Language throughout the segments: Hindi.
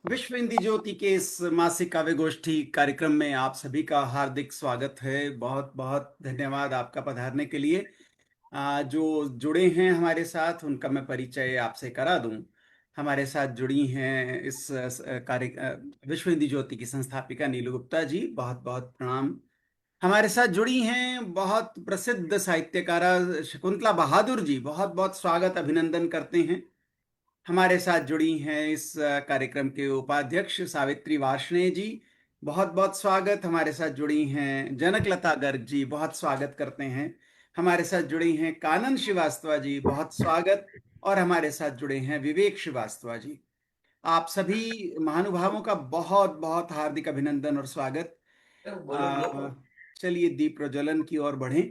विश्व हिंदी ज्योति के इस मासिक काव्य गोष्ठी कार्यक्रम में आप सभी का हार्दिक स्वागत है। बहुत बहुत धन्यवाद आपका पधारने के लिए। जो जुड़े हैं हमारे साथ उनका मैं परिचय आपसे करा दूं। हमारे साथ जुड़ी हैं इस विश्व हिंदी ज्योति की संस्थापिका नीलू गुप्ता जी, बहुत बहुत प्रणाम। हमारे साथ जुड़ी हैं बहुत प्रसिद्ध साहित्यकारा शकुंतला बहादुर जी, बहुत बहुत स्वागत अभिनंदन करते हैं। हमारे साथ जुड़ी हैं इस कार्यक्रम के उपाध्यक्ष सावित्री वार्ष्णेय जी, बहुत बहुत स्वागत। हमारे साथ जुड़ी हैं जनकलता गर्ग जी, बहुत स्वागत करते हैं। हमारे साथ जुड़ी हैं कानन श्रीवास्तव जी, बहुत स्वागत। और हमारे साथ जुड़े हैं विवेक श्रीवास्तव जी। आप सभी महानुभावों का बहुत बहुत हार्दिक अभिनंदन और स्वागत। चलिए दीप प्रज्वलन की ओर बढ़ें।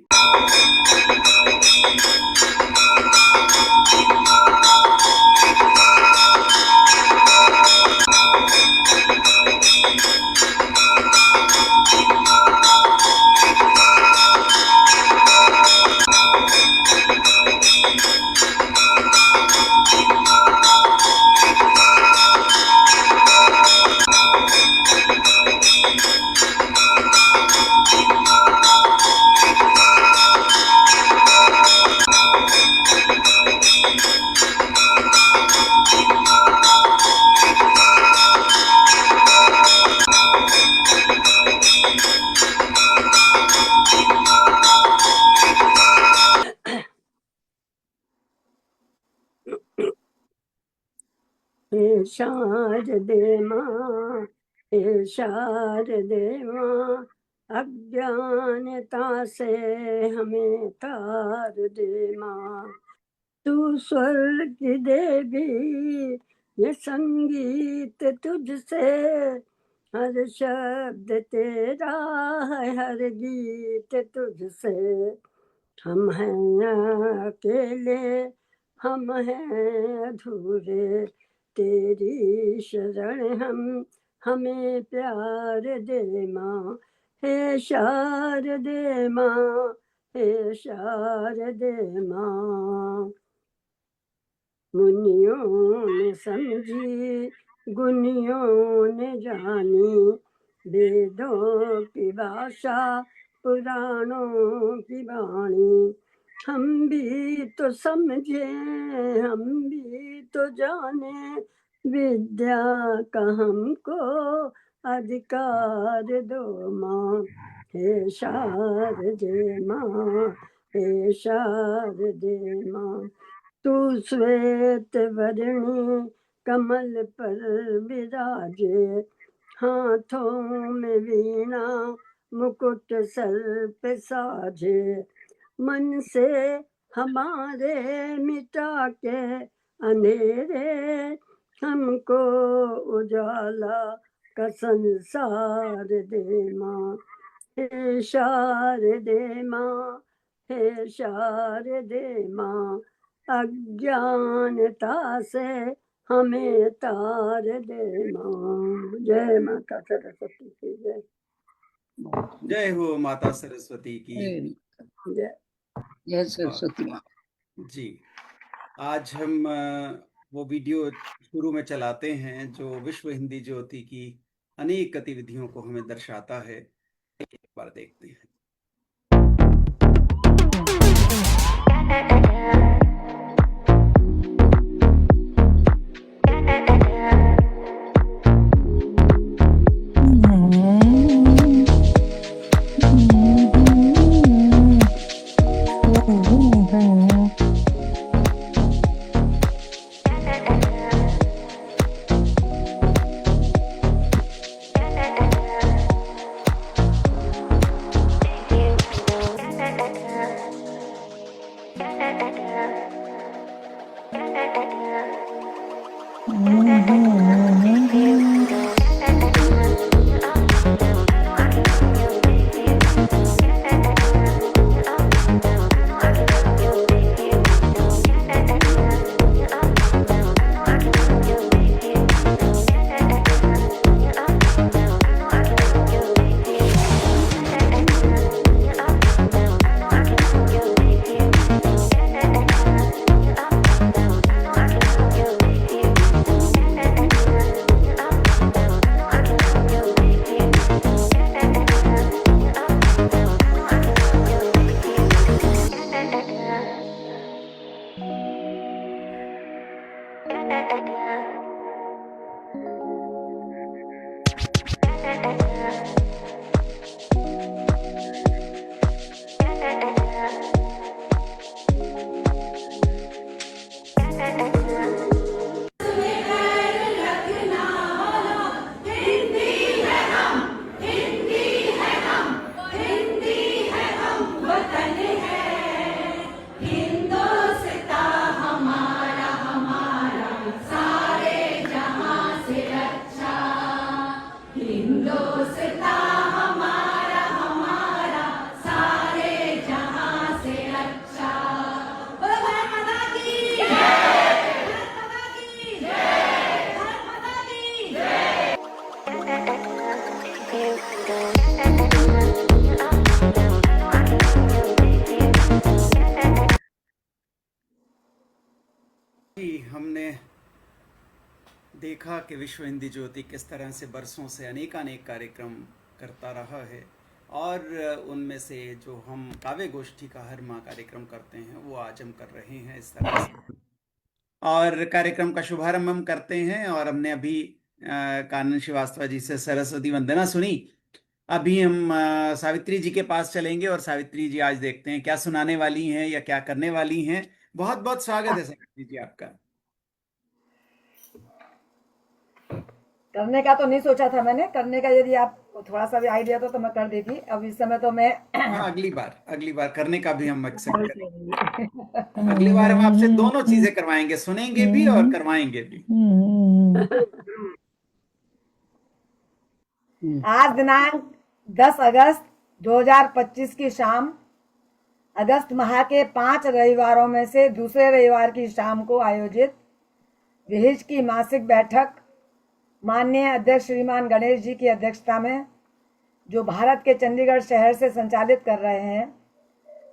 हे शारदे माँ, हे शारदे माँ, अज्ञानता से हमें तार दे माँ। तू स्वर्ग की देवी, ये संगीत तुझसे, हर शब्द तेरा है, हर गीत तुझसे। हम हैं अकेले, हम हैं अधूरे, तेरी शरण हमें प्यार दे माँ। हे शारदे माँ, हे शारदे माँ। मुनियों ने समझी, गुनियों ने जानी, वेदों की भाषा, पुराणों की वाणी। हम भी तो समझे, हम भी तो जाने, विद्या का हमको अधिकार दो माँ। हे शारदे माँ, हे शारदे माँ। तू श्वेत वर्णी कमल पर विराजे, हाथों में वीणा मुकुट सर पे साजे। मन से हमारे मिटा के अंधेरे, हमको उजाला का संसार दे माँ। हे शारदे माँ, हे शारदे माँ, अज्ञानता से हमें तार दे माँ। जय माता सरस्वती की जय। जय हो माता सरस्वती की जय। जय सरस्वती माँ। जी, आज हम वो वीडियो शुरू में चलाते हैं जो विश्व हिंदी ज्योति की अनेक गतिविधियों को हमें दर्शाता है। एक बार देखते हैं। देखा कि विश्व हिंदी ज्योति किस तरह से बरसों से अनेकानेक कार्यक्रम करता रहा है, और उनमें से जो हम काव्य गोष्ठी का हर माह कार्यक्रम करते हैं वो आज हम कर रहे हैं इस तरह से। और कार्यक्रम का शुभारंभ हम करते हैं, और हमने अभी कानन श्रीवास्तव जी से सरस्वती वंदना सुनी। अभी हम सावित्री जी के पास चलेंगे, और सावित्री जी आज देखते हैं क्या सुनाने वाली हैं या क्या करने वाली हैं। बहुत बहुत स्वागत है सावित्री जी आपका। करने का तो नहीं सोचा था मैंने, करने का यदि आप थोड़ा सा भी आइडिया तो मैं कर देती। अब इस समय तो मैं हाँ, अगली बार करने का भी हम एक्सेप्ट करेंगे। अगली बार हम आपसे दोनों चीजें करवाएंगे, सुनेंगे भी और करवाएंगे भी। आज दिनांक 10 अगस्त 2025 की शाम, अगस्त माह के 5 रविवारों में से दूसरे रविवार की शाम को आयोजित विहिज की मासिक बैठक माननीय अध्यक्ष श्रीमान गणेश जी की अध्यक्षता में, जो भारत के चंडीगढ़ शहर से संचालित कर रहे हैं,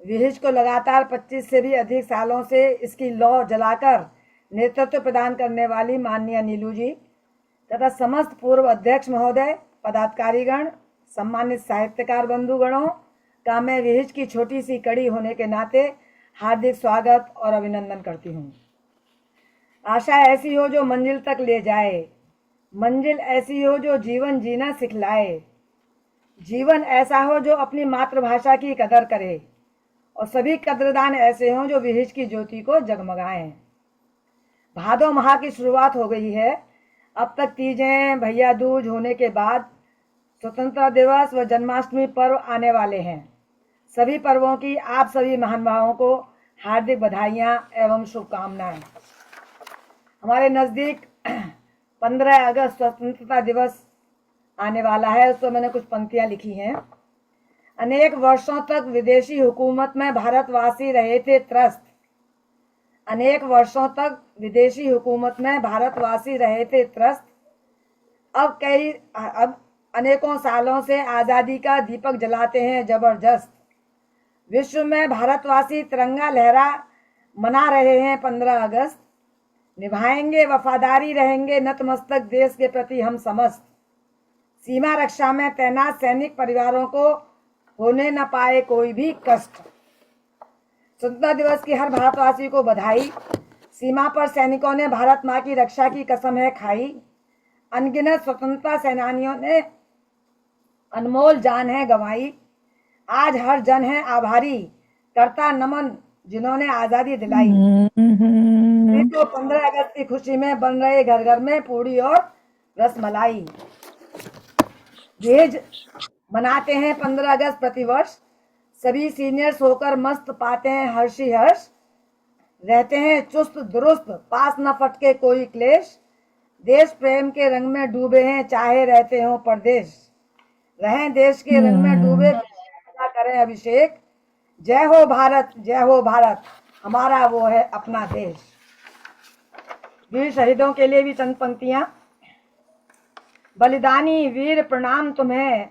विहिज को लगातार 25 से भी अधिक सालों से इसकी लौ जलाकर नेतृत्व प्रदान करने वाली माननीय नीलू जी तथा समस्त पूर्व अध्यक्ष महोदय, पदाधिकारीगण, सम्मानित साहित्यकार बंधुगणों का मैं विहिज की छोटी सी कड़ी होने के नाते हार्दिक स्वागत और अभिनंदन करती हूँ। आशा ऐसी हो जो मंजिल तक ले जाए, मंजिल ऐसी हो जो जीवन जीना सिखलाए, जीवन ऐसा हो जो अपनी मातृभाषा की कदर करे, और सभी कद्रदान ऐसे हों जो विहिज की ज्योति को जगमगाएं। भादो माह की शुरुआत हो गई है। अब तक तीजें, भैया दूज होने के बाद स्वतंत्रता दिवस व जन्माष्टमी पर्व आने वाले हैं। सभी पर्वों की आप सभी महानुभावों को हार्दिक बधाइयाँ एवं शुभकामनाएं। हमारे नज़दीक 15 अगस्त स्वतंत्रता दिवस आने वाला है, उस पर मैंने कुछ पंक्तियां लिखी हैं। अनेक वर्षों तक विदेशी हुकूमत में भारतवासी रहे थे त्रस्त, अनेक वर्षों तक विदेशी हुकूमत में भारतवासी रहे थे त्रस्त। अब अनेकों सालों से आज़ादी का दीपक जलाते हैं जबरदस्त। विश्व में भारतवासी तिरंगा लहरा मना रहे हैं 15 अगस्त। निभाएंगे वफादारी, रहेंगे नतमस्तक देश के प्रति हम समस्त। सीमा रक्षा में तैनात सैनिक परिवारों को होने न पाए कोई भी कष्ट। स्वतंत्रता दिवस की हर भारतवासी को बधाई। सीमा पर सैनिकों ने भारत माँ की रक्षा की कसम है खाई। अनगिनत स्वतंत्रता सेनानियों ने अनमोल जान है गंवाई। आज हर जन है आभारी, करता नमन जिन्होंने आजादी दिलाई। तो 15 अगस्त की खुशी में बन रहे घर घर में पूड़ी और रसमलाई। विहिज मनाते हैं 15 अगस्त प्रतिवर्ष। सभी सीनियर्स होकर मस्त पाते हैं हर्षी हर्ष। रहते हैं चुस्त दुरुस्त, पास न फटके कोई क्लेश। देश प्रेम के रंग में डूबे हैं चाहे रहते हो परदेश। रहें देश के रंग में डूबे, करें अभिषेक। जय हो भारत, जय हो भारत, हमारा वो है अपना देश। वीर शहीदों के लिए भी चंद पंक्तियां। बलिदानी वीर प्रणाम तुम्हें,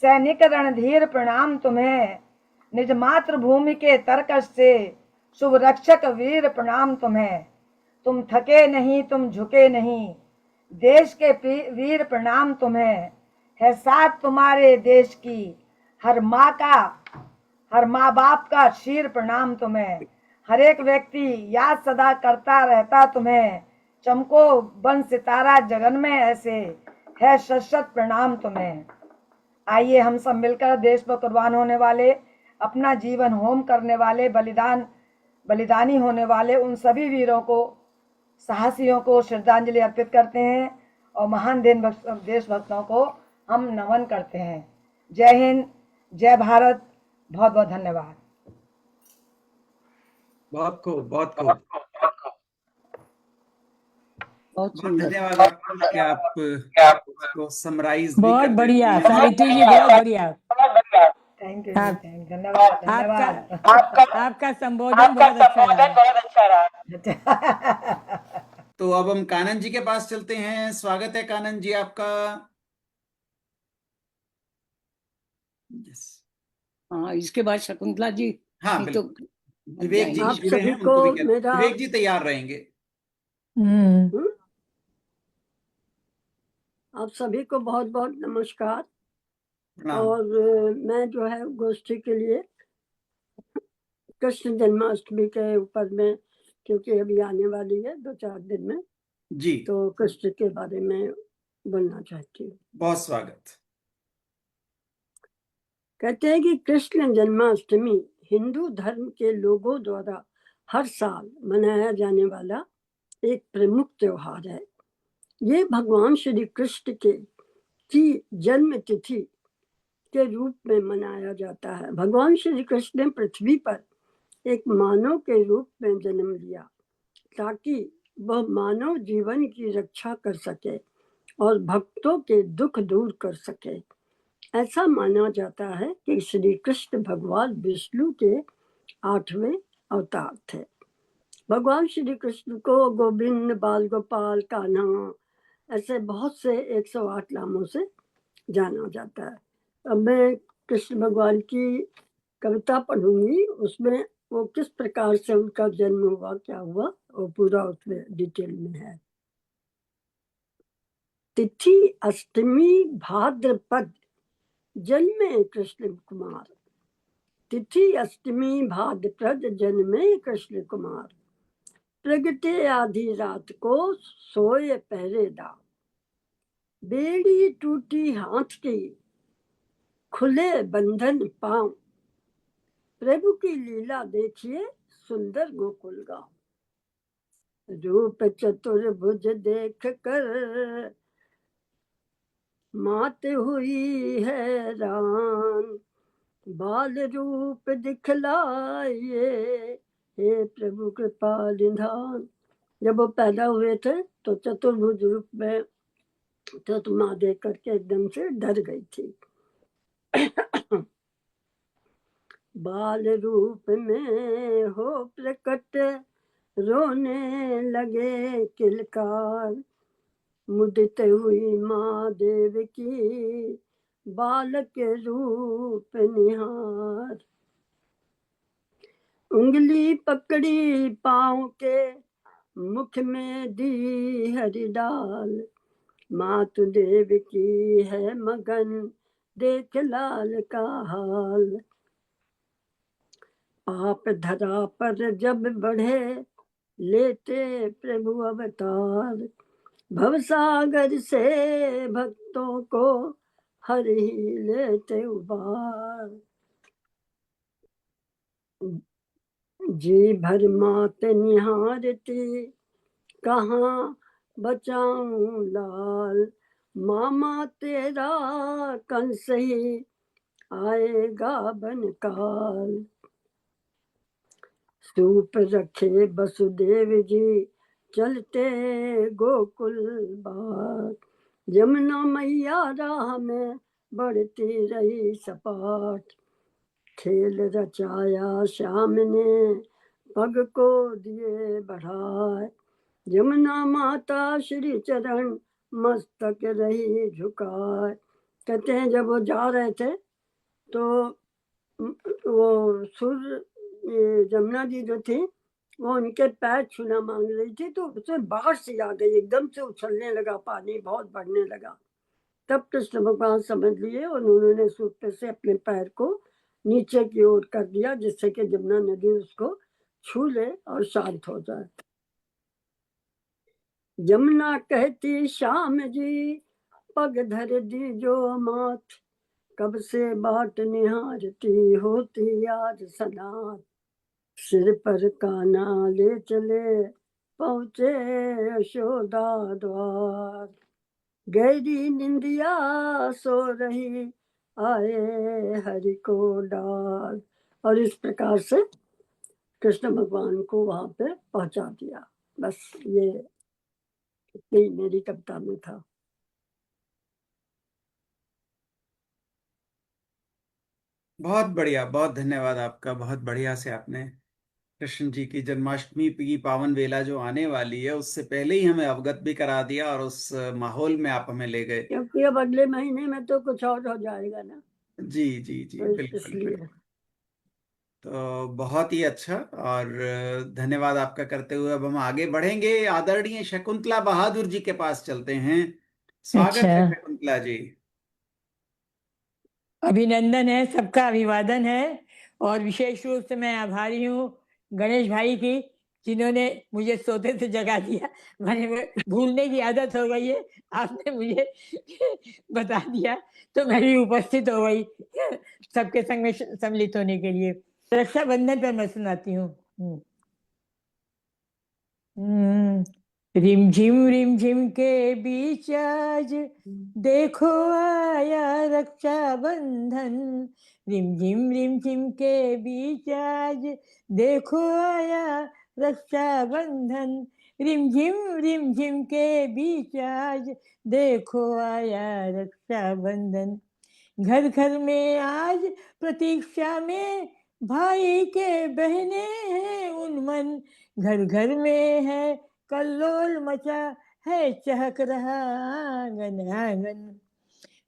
सैनिक रणधीर प्रणाम तुम्हें। निज मातृभूमि के तरकश से शुभ रक्षक वीर प्रणाम तुम्हें। तुम थके नहीं, तुम झुके नहीं, देश के वीर प्रणाम तुम्हें। है साथ तुम्हारे देश की हर माँ बाप का शीर प्रणाम तुम्हें। हर एक व्यक्ति याद सदा करता रहता तुम्हें। चमको बन सितारा जगन में ऐसे, है शत प्रणाम तुम्हें। आइए हम सब मिलकर देश पर कुर्बान होने वाले, अपना जीवन होम करने वाले, बलिदानी होने वाले उन सभी वीरों को, साहसियों को श्रद्धांजलि अर्पित करते हैं, और महान देशभक्तों को हम नमन करते हैं। जय हिंद, जय भारत, बहुत बहुत धन्यवाद। बहुत खूब, बहुत खूब, बहुत बहुत सुंदर। धन्यवाद आपको कि आप उसको समराइज भी बहुत कर बढ़िया देती हैं। सावित्री जी, बहुत बढ़िया। थैंक यू, आप- धन्यवाद धन्यवाद। आपका संबोधन बहुत अच्छा रहा। तो अब हम कानन जी के पास चलते हैं। स्वागत है कानन जी आपका। हाँ, इसके बाद शकुंतला जी हाँ, भी तो विवेक जी आप जुड़े सभी हैं, उनको भी को कहते हैं। मेरा विवेक जी तैयार रहेंगे। आप सभी को बहुत बहुत नमस्कार। प्रणाम। और मैं जो है गोष्ठी के लिए कृष्ण जन्माष्टमी के ऊपर में, क्योंकि अभी आने वाली है 2-4 दिन में, जी, तो कृष्ण के बारे में बोलना चाहती हूँ। बहुत स्वागत। कहते हैं कि कृष्ण जन्माष्टमी हिंदू धर्म के लोगों द्वारा हर साल मनाया जाने वाला एक प्रमुख त्योहार है। ये भगवान श्री कृष्ण की जन्म तिथि के रूप में मनाया जाता है। भगवान श्री कृष्ण ने पृथ्वी पर एक मानव के रूप में जन्म लिया ताकि वह मानव जीवन की रक्षा कर सके और भक्तों के दुख दूर कर सके। ऐसा माना जाता है कि श्री कृष्ण भगवान विष्णु के 8वें अवतार थे। भगवान श्री कृष्ण को गोविंद, बाल गोपाल, कान्हा ऐसे बहुत से 108 नामों से जाना जाता है। अब मैं कृष्ण भगवान की कविता पढ़ूंगी, उसमें वो किस प्रकार से उनका जन्म हुआ, क्या हुआ, वो पूरा उसमें डिटेल में है। तिथि अष्टमी भाद्रपद, जन्मे कृष्ण कुमार। तिथि अष्टमी भाद्रपद, जन्मे कृष्ण कुमार। प्रगटे आधी रात को, सोए पहरेदार। बेड़ी टूटी हाथ की, खुले बंधन पांव। प्रभु की लीला देखिए, सुंदर गोकुल गांव। रूप चतुर्भुज देख कर मात हुई हैरान। बाल रूप दिखलाए, हे प्रभु कृपा निधान। जब वो पैदा हुए थे तो चतुर्भुज रूप में, तो माँ देख करके एकदम से डर गई थी। बाल रूप में हो प्रकट, रोने लगे किलकार। मुदित हुई माँ देव की, बालक रूप निहार। उंगली पकड़ी पाँव के, मुख में दी हरि डाल। मातु देव की है मगन, देख लाल का हाल। पाप धरा पर जब बढ़े, लेते प्रभु अवतार। भवसागर से भक्तों को, हर ही लेते उबार। जी भर मात निहारती, कहाँ बचाऊं लाल। मामा तेरा कंस ही, आएगा बनकाल। सूप रखे वसुदेव जी, चलते गोकुल बार। यमुना मैया राह में, बढ़ती रही सपाट। खेल रचाया श्याम ने, पग को दिए बढ़ाए। यमुना माता श्री चरण, मस्तक रही झुकाए। कहते हैं जब वो जा रहे थे तो वो जमुना जी जो थी, वो उनके पैर छूना मांग रही थी, तो उसमें बाढ़ सी आ गई, एकदम से उछलने लगा, पानी बहुत बढ़ने लगा। तब कृष्ण भगवान समझ लिए और उन्होंने सूत्र से अपने पैर को नीचे की ओर कर दिया, जिससे कि जमुना नदी उसको छू ले और शांत हो जाए। यमुना कहती श्याम जी, पग धर दी जो मात। कब से बाट निहारती, होती आज सनात। सिर पर काना ले चले, पहुँचे यशोदा द्वार। गहरी निंदिया सो रही, आए हरि को डार। और इस प्रकार से कृष्ण भगवान को वहां पे पहुंचा दिया। बस ये इतनी मेरी कविता में था। बहुत बढ़िया, बहुत धन्यवाद आपका। बहुत बढ़िया से आपने कृष्ण जी की जन्माष्टमी की पावन वेला जो आने वाली है, उससे पहले ही हमें अवगत भी करा दिया और उस माहौल में आप हमें ले गए। क्योंकि अब अगले महीने में तो कुछ और हो जाएगा ना, जी जी जी, तो बिल्कुल इसलिए। बिल्कुल। तो बहुत ही अच्छा, और धन्यवाद आपका करते हुए अब हम आगे बढ़ेंगे। आदरणीय शकुंतला बहादुर जी के पास चलते हैं। स्वागत अच्छा, है शकुंतला जी। अभिनंदन है, सबका अभिवादन है। और विशेष रूप से मैं आभारी हूँ गणेश भाई की, जिन्होंने मुझे सोते से जगा दिया। मैंने भूलने की आदत हो गई है, आपने मुझे बता दिया तो मैं भी उपस्थित हो गई सबके संग में सम्मिलित होने के लिए। रक्षाबंधन पर मैं सुनाती हूँ। रिम झिम के बीच आज देखो आया रक्षाबंधन। रिम झिम के बीच आज देखो आया रक्षाबंधन। रिम झिम के बीच आज देखो आया रक्षाबंधन। घर घर में आज प्रतीक्षा में भाई के बहने हैं उन्मन। घर घर में है कल्लोल मचा है, चहक रहा आंगन आंगन।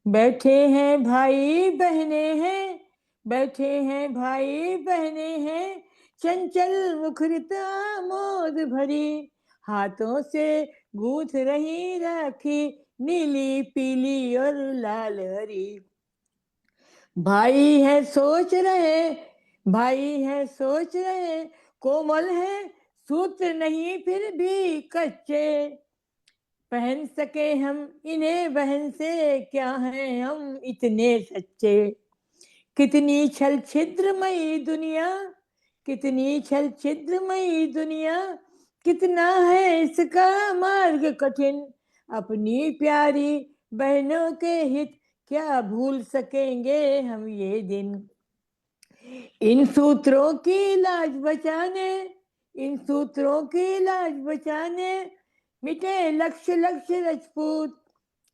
बैठे हैं भाई बहने हैं, बैठे हैं भाई बहने हैं, चंचल मुखरिता मोद भरी। हाथों से गूंथ रही राखी, नीली पीली और लाल हरी। भाई है सोच रहे, भाई है सोच रहे, कोमल है सूत्र नहीं फिर भी कच्चे। पहन सके हम इन्हें बहन से, क्या हैं हम इतने सच्चे। कितनी छल छिद्रमयी दुनिया, कितनी छल छिद्रमयी दुनिया, कितना है इसका मार्ग कठिन। अपनी प्यारी बहनों के हित क्या भूल सकेंगे हम ये दिन। इन सूत्रों की लाज बचाने, इन सूत्रों की लाज बचाने, मिटे लक्ष्य लक्ष्य राजपूत।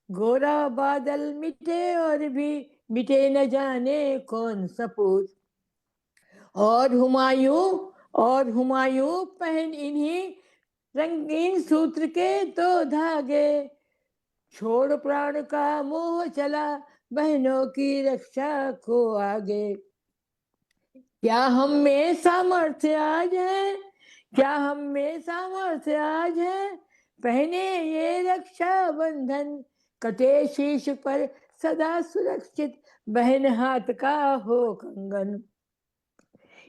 गोरा बादल मिटे और भी मिटे न जाने कौन सपूत। और हुमायूं पहन इन्हीं रंगीन सूत्र के तो धागे। छोड़ प्राण का मोह चला, बहनों की रक्षा को आगे। क्या हम में सामर्थ्य आज है, क्या हम में सामर्थ्य आज है, पहने ये रक्षा बंधन। कटे शीश पर सदा सुरक्षित, बहन हाथ का हो कंगन।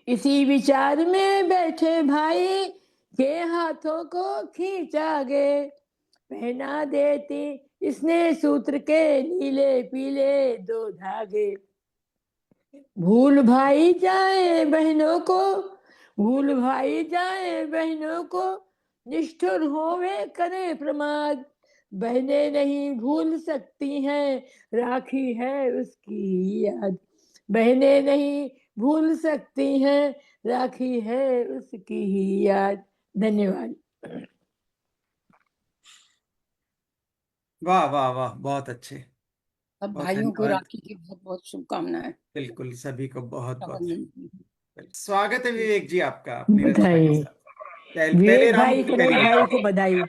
इसी विचार में बैठे भाई के हाथों को खींचा गे। पहना देती इसने सूत्र के नीले पीले दो धागे। भूल भाई जाए बहनों को, भूल भाई जाए बहनों को, निष्ठुर होवे करे प्रमाद। बहनें नहीं भूल सकती हैं, राखी है उसकी याद। बहनें नहीं भूल सकती हैं, राखी है उसकी ही याद। धन्यवाद। वाह वाह वाह, बहुत अच्छे। सब बहुत भाइयों को धन्यवाद। राखी की बहुत बहुत शुभकामनाएं। बिल्कुल, सभी को बहुत बहुत रक्षाबंधन। स्वागत है विवेक जी आपका नीरज भाई के बधाई साथ। पहले विवेक राउंड भाई, में गणेश करिए। भाई को बधाई।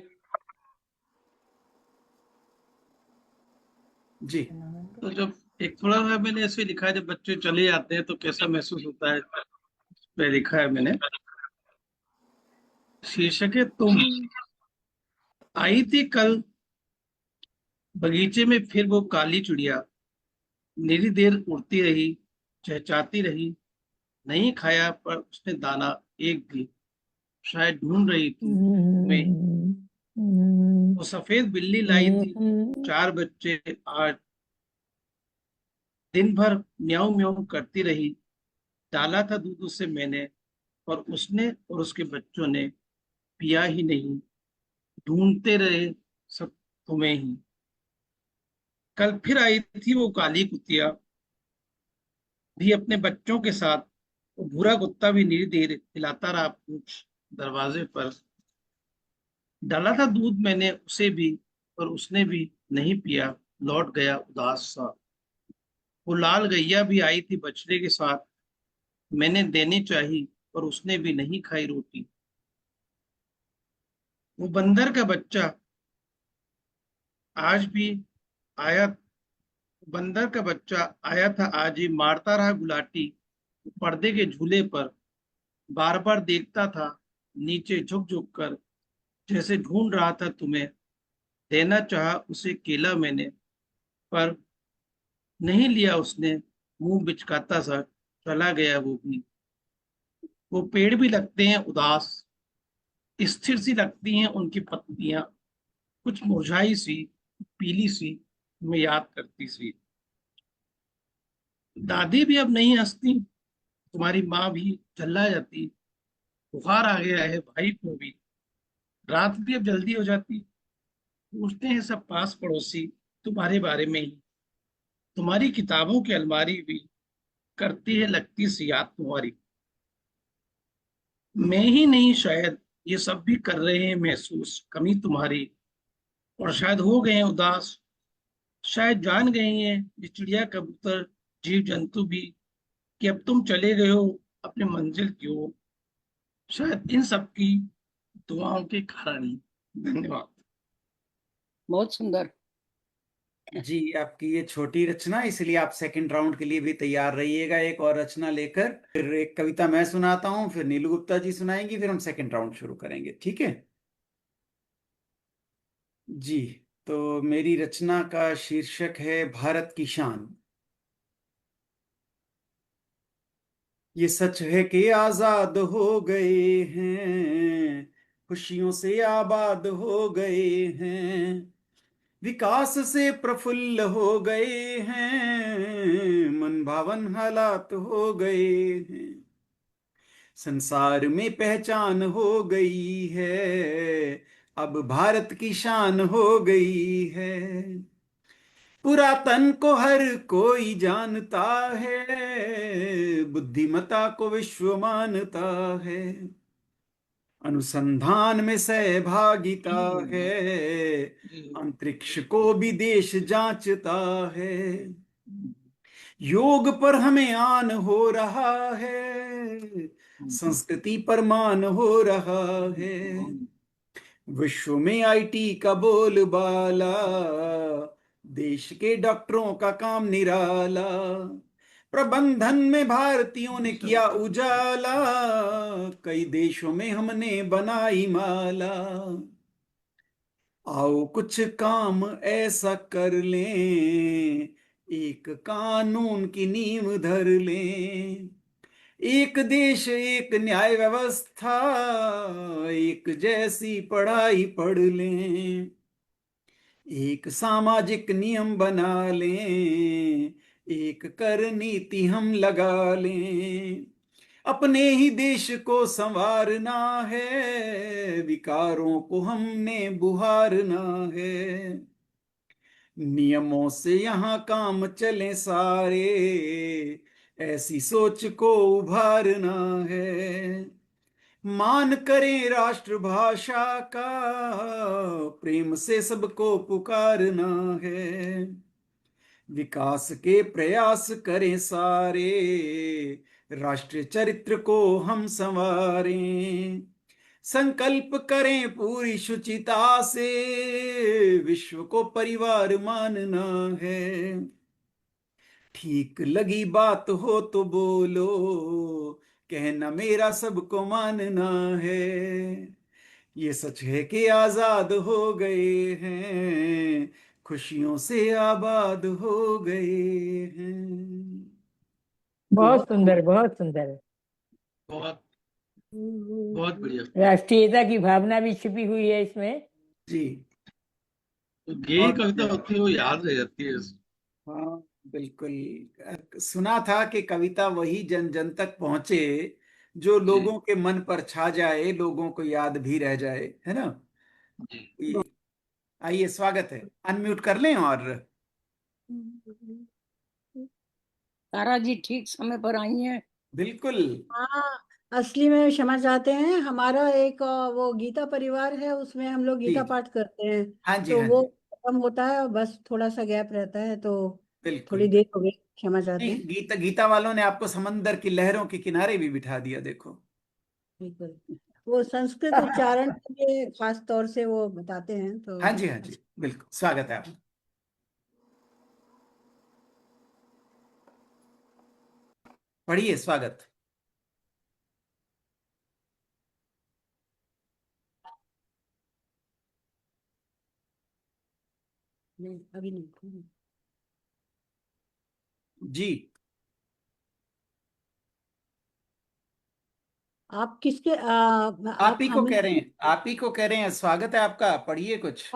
जी। तो जब एक थोड़ा सा मैंने ऐसे लिखा है, जब बच्चे चले जाते हैं तो कैसा महसूस होता है, इस पे लिखा है मैंने। शीर्षक है तुम। आई थी कल बगीचे में फिर वो काली चिड़िया, निरी देर उड़ती रही, चहचहाती रही। नहीं खाया पर उसने दाना एक भी, शायद ढूंढ रही थी तुम्हें। वो सफेद बिल्ली लाई थी 4 बच्चे आज, दिन भर म्याऊं म्याऊं करती रही। डाला था दूध उसे मैंने, और उसने और उसके बच्चों ने पिया ही नहीं। ढूंढते रहे सब तुम्हें ही। कल फिर आई थी वो काली कुतिया, भी अपने बच्चों के साथ। वो भूरा कुत्ता भी नीरी देर हिलाता रहा पूछ दरवाजे पर। डाला था दूध मैंने उसे भी, और उसने भी नहीं पिया। लौट गया उदास सा। वो लाल गैया भी आई थी बछड़े के साथ, मैंने देनी चाही और उसने भी नहीं खाई रोटी। वो बंदर का बच्चा आज भी आया, बंदर का बच्चा आया था आज ही, मारता रहा गुलाटी पर्दे के झूले पर। बार बार देखता था नीचे झुक झुक कर, जैसे ढूंढ रहा था तुम्हें। देना चाहा उसे केला मैंने, पर नहीं लिया उसने, मुंह बिचकाता सा चला गया वो भी। वो पेड़ भी लगते हैं उदास, स्थिर सी लगती हैं उनकी पत्तियां, कुछ मुरझाई सी, पीली सी, मैं याद करती सी। दादी भी अब नहीं हंसती, तुम्हारी माँ भी झल्ला जाती, बुखार आ गया है भाई को भी, रात भी अब जल्दी हो जाती। पूछते हैं सब पास पड़ोसी तुम्हारे बारे में ही, तुम्हारी किताबों की अलमारी भी करती है लगती सी याद तुम्हारी। मैं ही नहीं शायद ये सब भी कर रहे हैं महसूस कमी तुम्हारी, और शायद हो गए हैं उदास, शायद जान गए हैं ये चिड़िया कबूतर जीव जंतु भी कि अब तुम चले गए हो अपनी मंजिल की ओर, शायद इन सब की दुआओं के कारण ही। धन्यवाद। बहुत सुंदर। जी, आपकी ये छोटी रचना, इसलिए आप सेकंड राउंड के लिए भी तैयार रहिएगा एक और रचना लेकर। फिर एक कविता मैं सुनाता हूँ, फिर नीलू गुप्ता जी सुनाएंगी, फिर हम सेकंड राउंड शुरू करेंगे, ठीक है? जी, तो मेरी रचना का शीर्षक है भारत की शान। ये सच है कि आजाद हो गए हैं, खुशियों से आबाद हो गए हैं, विकास से प्रफुल्ल हो गए हैं, मन भावन हालात हो गए हैं, संसार में पहचान हो गई है, अब भारत की शान हो गई है, पुरातन को हर कोई जानता है, बुद्धिमता को विश्व मानता है, अनुसंधान में सहभागिता है, अंतरिक्ष को भी देश जांचता है, योग पर हमें आन हो रहा है, संस्कृति पर मान हो रहा है, विश्व में आईटी का बोलबाला, देश के डॉक्टरों का काम निराला, प्रबंधन में भारतीयों ने किया उजाला, कई देशों में हमने बनाई माला, आओ कुछ काम ऐसा कर लें, एक कानून की नींव धर लें, एक देश एक न्याय व्यवस्था, एक जैसी पढ़ाई पढ़ लें, एक सामाजिक नियम बना लें, एक कर नीति हम लगा लें, अपने ही देश को संवारना है, विकारों को हमने बुहारना है, नियमों से यहाँ काम चले सारे, ऐसी सोच को उभारना है, मान करें राष्ट्रभाषा का, प्रेम से सबको पुकारना है, विकास के प्रयास करें सारे, राष्ट्रीय चरित्र को हम संवारें, संकल्प करें पूरी शुचिता से, विश्व को परिवार मानना है, ठीक लगी बात हो तो बोलो, कहना मेरा सबको मानना है, ये सच है कि आजाद हो गए हैं, खुशियों से आबाद हो गए हैं। बहुत सुंदर, बहुत सुंदर। बहुत बहुत बढ़िया। राष्ट्रीयता की भावना भी छिपी हुई है इसमें। जी, तो गेय बहुत कविता होती है वो याद रह जाती है। हाँ, बिल्कुल सुना था कि कविता वही जन जन तक पहुंचे जो जी लोगों के मन पर छा जाए, लोगों को याद भी रह जाए, है ना? जी। ये आइए, स्वागत है, अनम्यूट कर लें और तारा जी ठीक समय पर आई हैं। बिल्कुल। हाँ, असली में क्षमा चाहते हैं। हमारा एक वो गीता परिवार है, उसमें हम लोग जी गीता जी, पाठ करते हैं, हाँ जी, तो हाँ वो जी, खत्म होता है, बस थोड़ा सा गैप रहता है, तो बिल्कुल। थोड़ी देर हो गई, क्षमा चाहते नहीं, हैं। गीता वालों ने आपको समंदर की लहरों के किनारे भी बिठा दिया, देखो। बिल्कुल, वो संस्कृत उच्चारण के लिए खास तौर से वो बताते हैं, तो हाँ जी, हाँ जी, अच्छा। बिल्कुल, स्वागत है आपका। पढ़िए, स्वागत। अभी नहीं। जी, आप किसके आप आप ही को हमें कह रहे हैं, आप ही को कह रहे हैं, स्वागत है आपका, पढ़िए कुछ।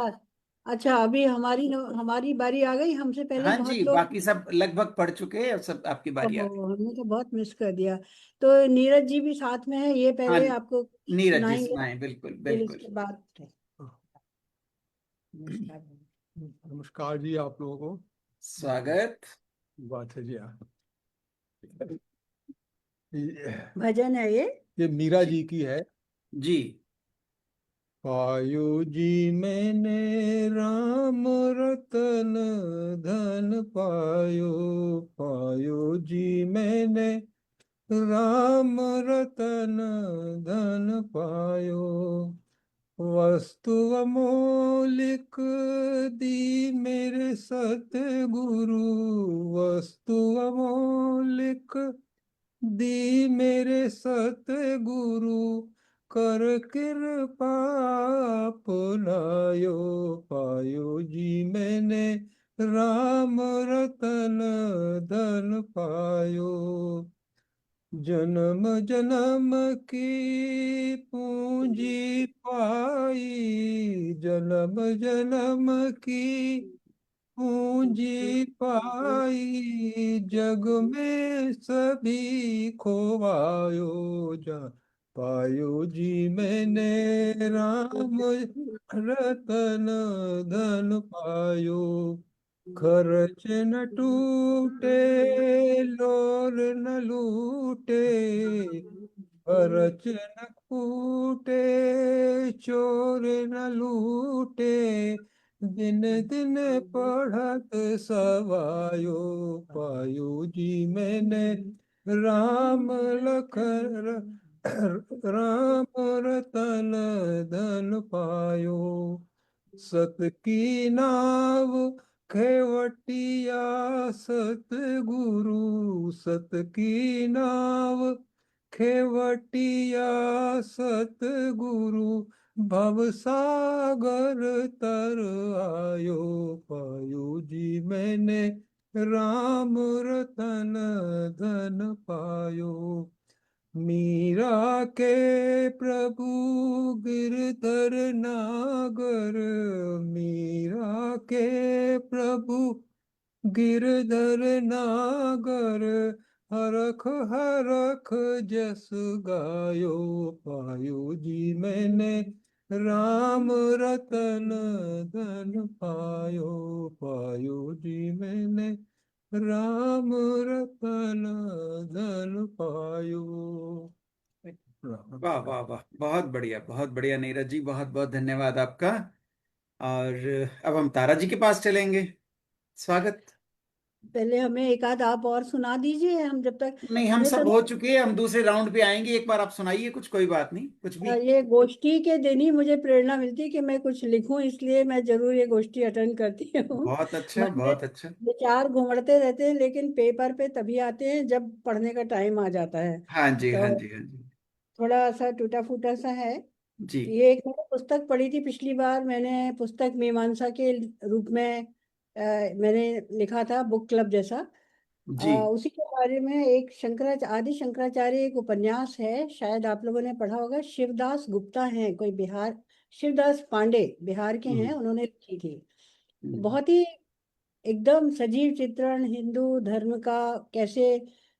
अच्छा, अभी हमारी बारी आ गई। हमसे पहले हाँ बहुत जी, लोग। बाकी सब लगभग पढ़ चुके हैं, अब सब आपकी बारी आ ओहो, गई। हमने तो बहुत मिस कर दिया। तो नीरज जी भी साथ में है, ये हाँ, पहले आपको नीरज जी सुनाएंगे, सुनाए, बिल्कुल फिर बिल्कुल। इसके बाद नमस्कार। नमस्कार जी आप लोगों को। स्वागत। बात है जी हाँ। भजन है ये। ये मीरा जी जी की है। जी। पायो जी मैंने राम रतन धन पायो, पायो जी मैंने राम रतन धन पायो, वस्तु अमोलिक दी मेरे सतगुरु, वस्तु अमोलिक दी मेरे सतगुरु, कर कृपा अपनायो, पायो जी मैंने राम रतन धन पायो, जन्म जन्म की पूंजी पाई, जन्म जन्म की पूंजी पाई, जग में सभी खोवायो, जा पायो जी मैंने राम रतन धन पायो, खर्च न टूटे लोर न लूटे, खर्च न फूटे चोर न लूटे, दिन दिन पढ़त सवायो, पायो जी मैंने राम लखन राम रतन धन पायो, सत की नाव खेवटिया सतगुरु, सत की नाव खेवटिया सतगुरु, भवसागर तर आयो, पायो जी मैंने राम रतन धन पायो, मीरा के प्रभु गिरधर नागर, मीरा के प्रभु गिरधर नागर, हरख हरख जस गायो, पायो जी मैंने राम रतन धन पायो, पायो जी मैंने राम रतन धन पायो। वाह वाह वाह, बहुत बढ़िया नीरज जी, बहुत बहुत धन्यवाद आपका। और अब हम तारा जी के पास चलेंगे। स्वागत। पहले हमें एक आध आप और सुना दीजिए, हम जब तक। नहीं, हम हमें तो सब हो चुके हैं, हम दूसरे राउंड पे आएंगे, एक बार आप सुनाइए कुछ, कोई बात नहीं, कुछ भी। ये गोष्ठी के दिन ही मुझे प्रेरणा मिलती है कि मैं कुछ लिखूं, इसलिए मैं जरूर ये गोष्ठी अटेंड करती हूँ। बहुत अच्छा, मन में बहुत अच्छा। विचार घुमड़ते रहते हैं, लेकिन पेपर पे तभी आते हैं जब पढ़ने का टाइम आ जाता है। हाँ जी, हाँ तो जी, हाँ जी। थोड़ा सा टूटा फूटा सा है। जी ये एक मैंने पुस्तक पढ़ी थी पिछली बार, मैंने पुस्तक मीमांसा के रूप में मैंने लिखा था, बुक क्लब जैसा। जी। उसी के बारे में एक आदि शंकराचार्य एक उपन्यास है, शायद आप लोगों ने पढ़ा होगा। शिवदास गुप्ता हैं कोई, बिहार, शिवदास पांडे बिहार के हैं, हम्म, उन्होंने लिखी थी। हम्म, बहुत ही एकदम सजीव चित्रण हिंदू धर्म का, कैसे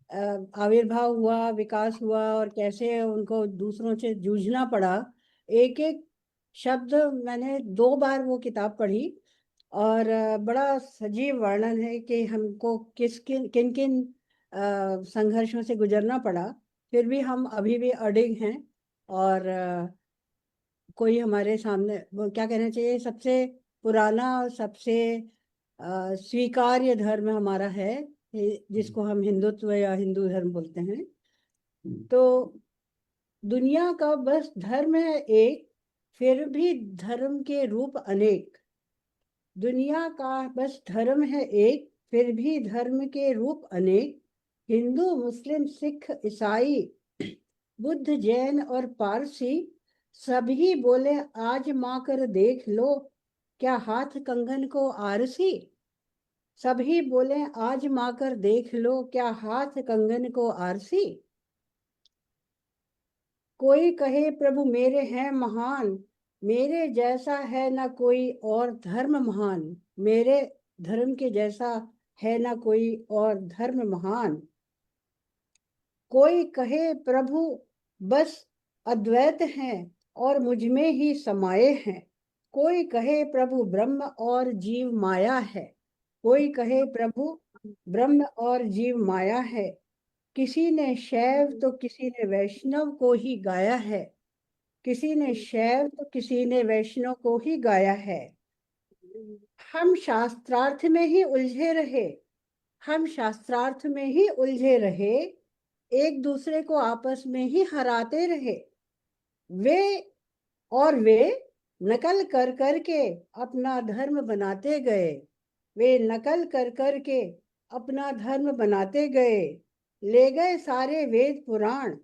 आविर्भाव हुआ, विकास हुआ, और कैसे उनको दूसरों से जूझना पड़ा। एक एक शब्द, मैंने 2 बार वो किताब पढ़ी, और बड़ा सजीव वर्णन है कि हमको किन किन संघर्षों से गुजरना पड़ा, फिर भी हम अभी भी अडिग हैं। और कोई हमारे सामने, वो क्या कहना चाहिए, सबसे पुराना और सबसे स्वीकार्य धर्म हमारा है, जिसको हम हिंदुत्व या हिंदू धर्म बोलते हैं। हम्म, तो दुनिया का बस धर्म है एक, फिर भी धर्म के रूप अनेक। दुनिया का बस धर्म है एक, फिर भी धर्म के रूप अनेक। हिंदू मुस्लिम सिख ईसाई बुद्ध जैन और पारसी, सभी बोले आज माँ कर देख लो, क्या हाथ कंगन को आरसी। सभी बोले आजमा कर देख लो, क्या हाथ कंगन को आरसी। कोई कहे प्रभु मेरे हैं महान, मेरे जैसा है ना कोई और धर्म महान। मेरे धर्म के जैसा है ना कोई और धर्म महान। कोई कहे प्रभु बस अद्वैत हैं और मुझ में ही समाये हैं। कोई कहे प्रभु ब्रह्म और जीव माया है। कोई कहे प्रभु ब्रह्म और जीव माया है। किसी ने शैव तो किसी ने वैष्णव को ही गाया है। किसी ने शैव तो किसी ने वैष्णव को ही गाया है। हम शास्त्रार्थ में ही उलझे रहे। हम शास्त्रार्थ में ही उलझे रहे, एक दूसरे को आपस में ही हराते रहे। वे नकल कर कर के अपना धर्म बनाते गए। वे नकल कर कर के अपना धर्म बनाते गए। ले गए सारे वेद पुराण,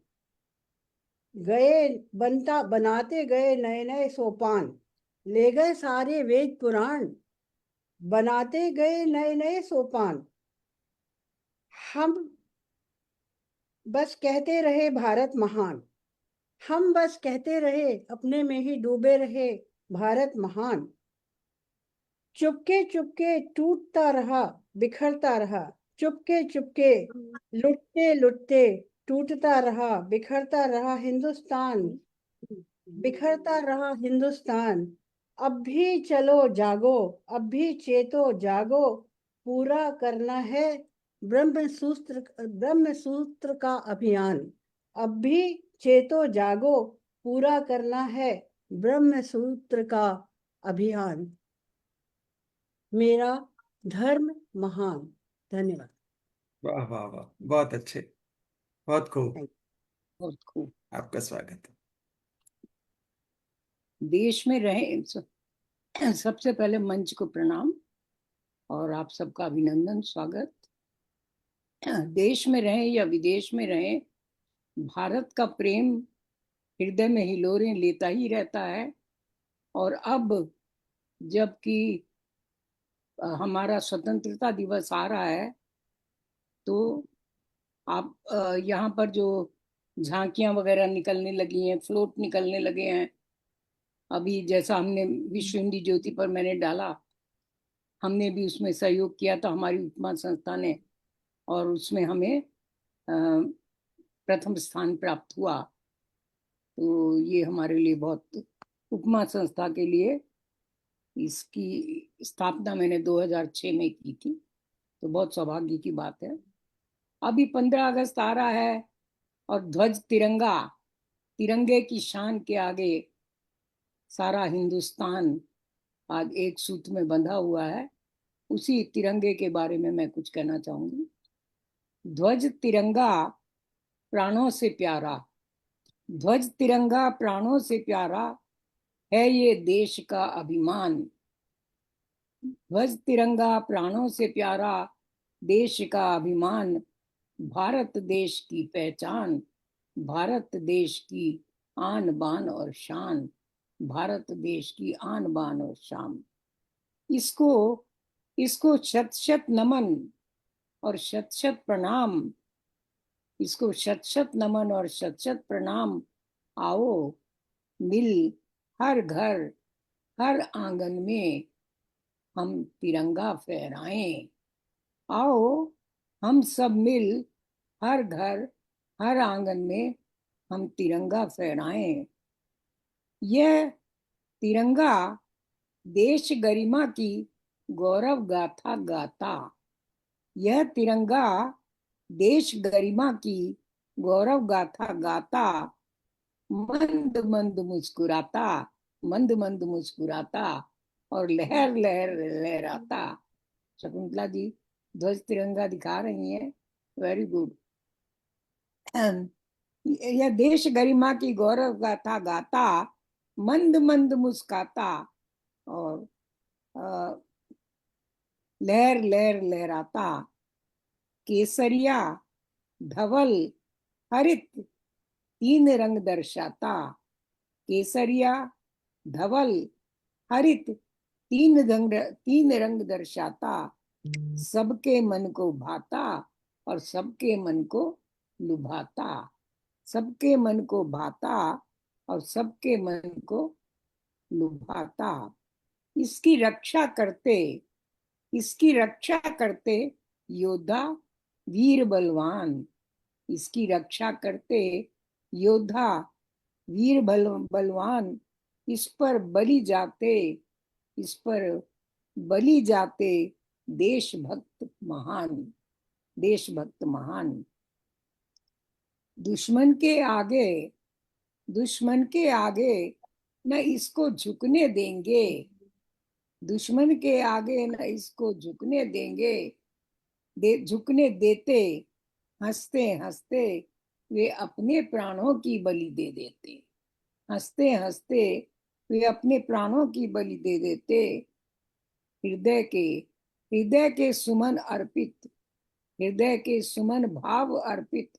गए बनाते गए नए नए सोपान। ले गए सारे वेद पुराण, बनाते गए नए नए सोपान। हम बस कहते रहे भारत महान। हम बस कहते रहे, अपने में ही डूबे रहे, भारत महान। चुपके चुपके टूटता रहा, बिखरता रहा। चुपके चुपके लुटते लुटते टूटता रहा, बिखरता रहा हिंदुस्तान। बिखरता रहा हिंदुस्तान। अब भी चलो जागो, अब भी चेतो जागो। पूरा करना है ब्रह्म सूत्र का अभियान। अब भी चेतो जागो, पूरा करना है ब्रह्म सूत्र का अभियान। मेरा धर्म महान। धन्यवाद। वाह वाह वाह, बहुत अच्छे, बहुत खूब। बहुत खूब। आपका स्वागत है। देश में रहे, सबसे पहले मंच को प्रणाम और आप सबका अभिनंदन, स्वागत। देश में रहे या विदेश में रहे, भारत का प्रेम हृदय में हिलोरें लेता ही रहता है। और अब जबकि हमारा स्वतंत्रता दिवस आ रहा है, तो आप यहाँ पर जो झांकियां वगैरह निकलने लगी हैं, फ्लोट निकलने लगे हैं। अभी जैसा हमने विश्व हिंदी ज्योति पर मैंने डाला, हमने भी उसमें सहयोग किया था, हमारी उपमा संस्था ने, और उसमें हमें प्रथम स्थान प्राप्त हुआ। तो ये हमारे लिए बहुत, उपमा संस्था के लिए इसकी स्थापना मैंने 2006 में की थी, तो बहुत सौभाग्य की बात है। अभी 15 अगस्त आ रहा है और ध्वज तिरंगा, तिरंगे की शान के आगे सारा हिंदुस्तान आज एक सूत्र में बंधा हुआ है। उसी तिरंगे के बारे में मैं कुछ कहना चाहूंगी। ध्वज तिरंगा प्राणों से प्यारा, ध्वज तिरंगा प्राणों से प्यारा है ये देश का अभिमान। ध्वज तिरंगा प्राणों से प्यारा देश का अभिमान। भारत देश की पहचान, भारत देश की आन बान और शान, भारत देश की आन बान और शान। इसको शत शत नमन और शत शत प्रणाम, इसको शत शत नमन और शत शत प्रणाम। आओ मिल हर घर हर आंगन में हम तिरंगा फहराएं। आओ हम सब मिल हर घर हर आंगन में हम तिरंगा फहराएं। यह तिरंगा देश गरिमा की गौरव गाथा गाता, यह तिरंगा देश गरिमा की गौरव गाथा गाता। मंद मंद मुस्कुराता, मंद मंद मुस्कुराता और लहर लहर लहराता। शकुंतला जी ध्वज तिरंगा दिखा रही हैं, वेरी गुड। यह देश गरिमा की गौरव गाथा गाता, मंद मंद मुस्काता और लहर लहर लहराता। केसरिया धवल हरित तीन रंग दर्शाता, केसरिया धवल हरित तीन रंग दर्शाता, सबके मन को भाता और सबके मन को लुभाता। सबके मन को भाता और सबके मन को लुभाता। इसकी रक्षा करते योद्धा वीर बलवान। इसकी रक्षा करते योद्धा वीर बलवान। इस पर बलि जाते देशभक्त महान। दुश्मन के आगे न इसको झुकने देंगे। दुश्मन के आगे न इसको झुकने देंगे। झुकने देते, हंसते हंसते वे अपने प्राणों की बलि दे देते। हंसते हंसते वे अपने प्राणों की बलि दे देते। हृदय के सुमन भाव अर्पित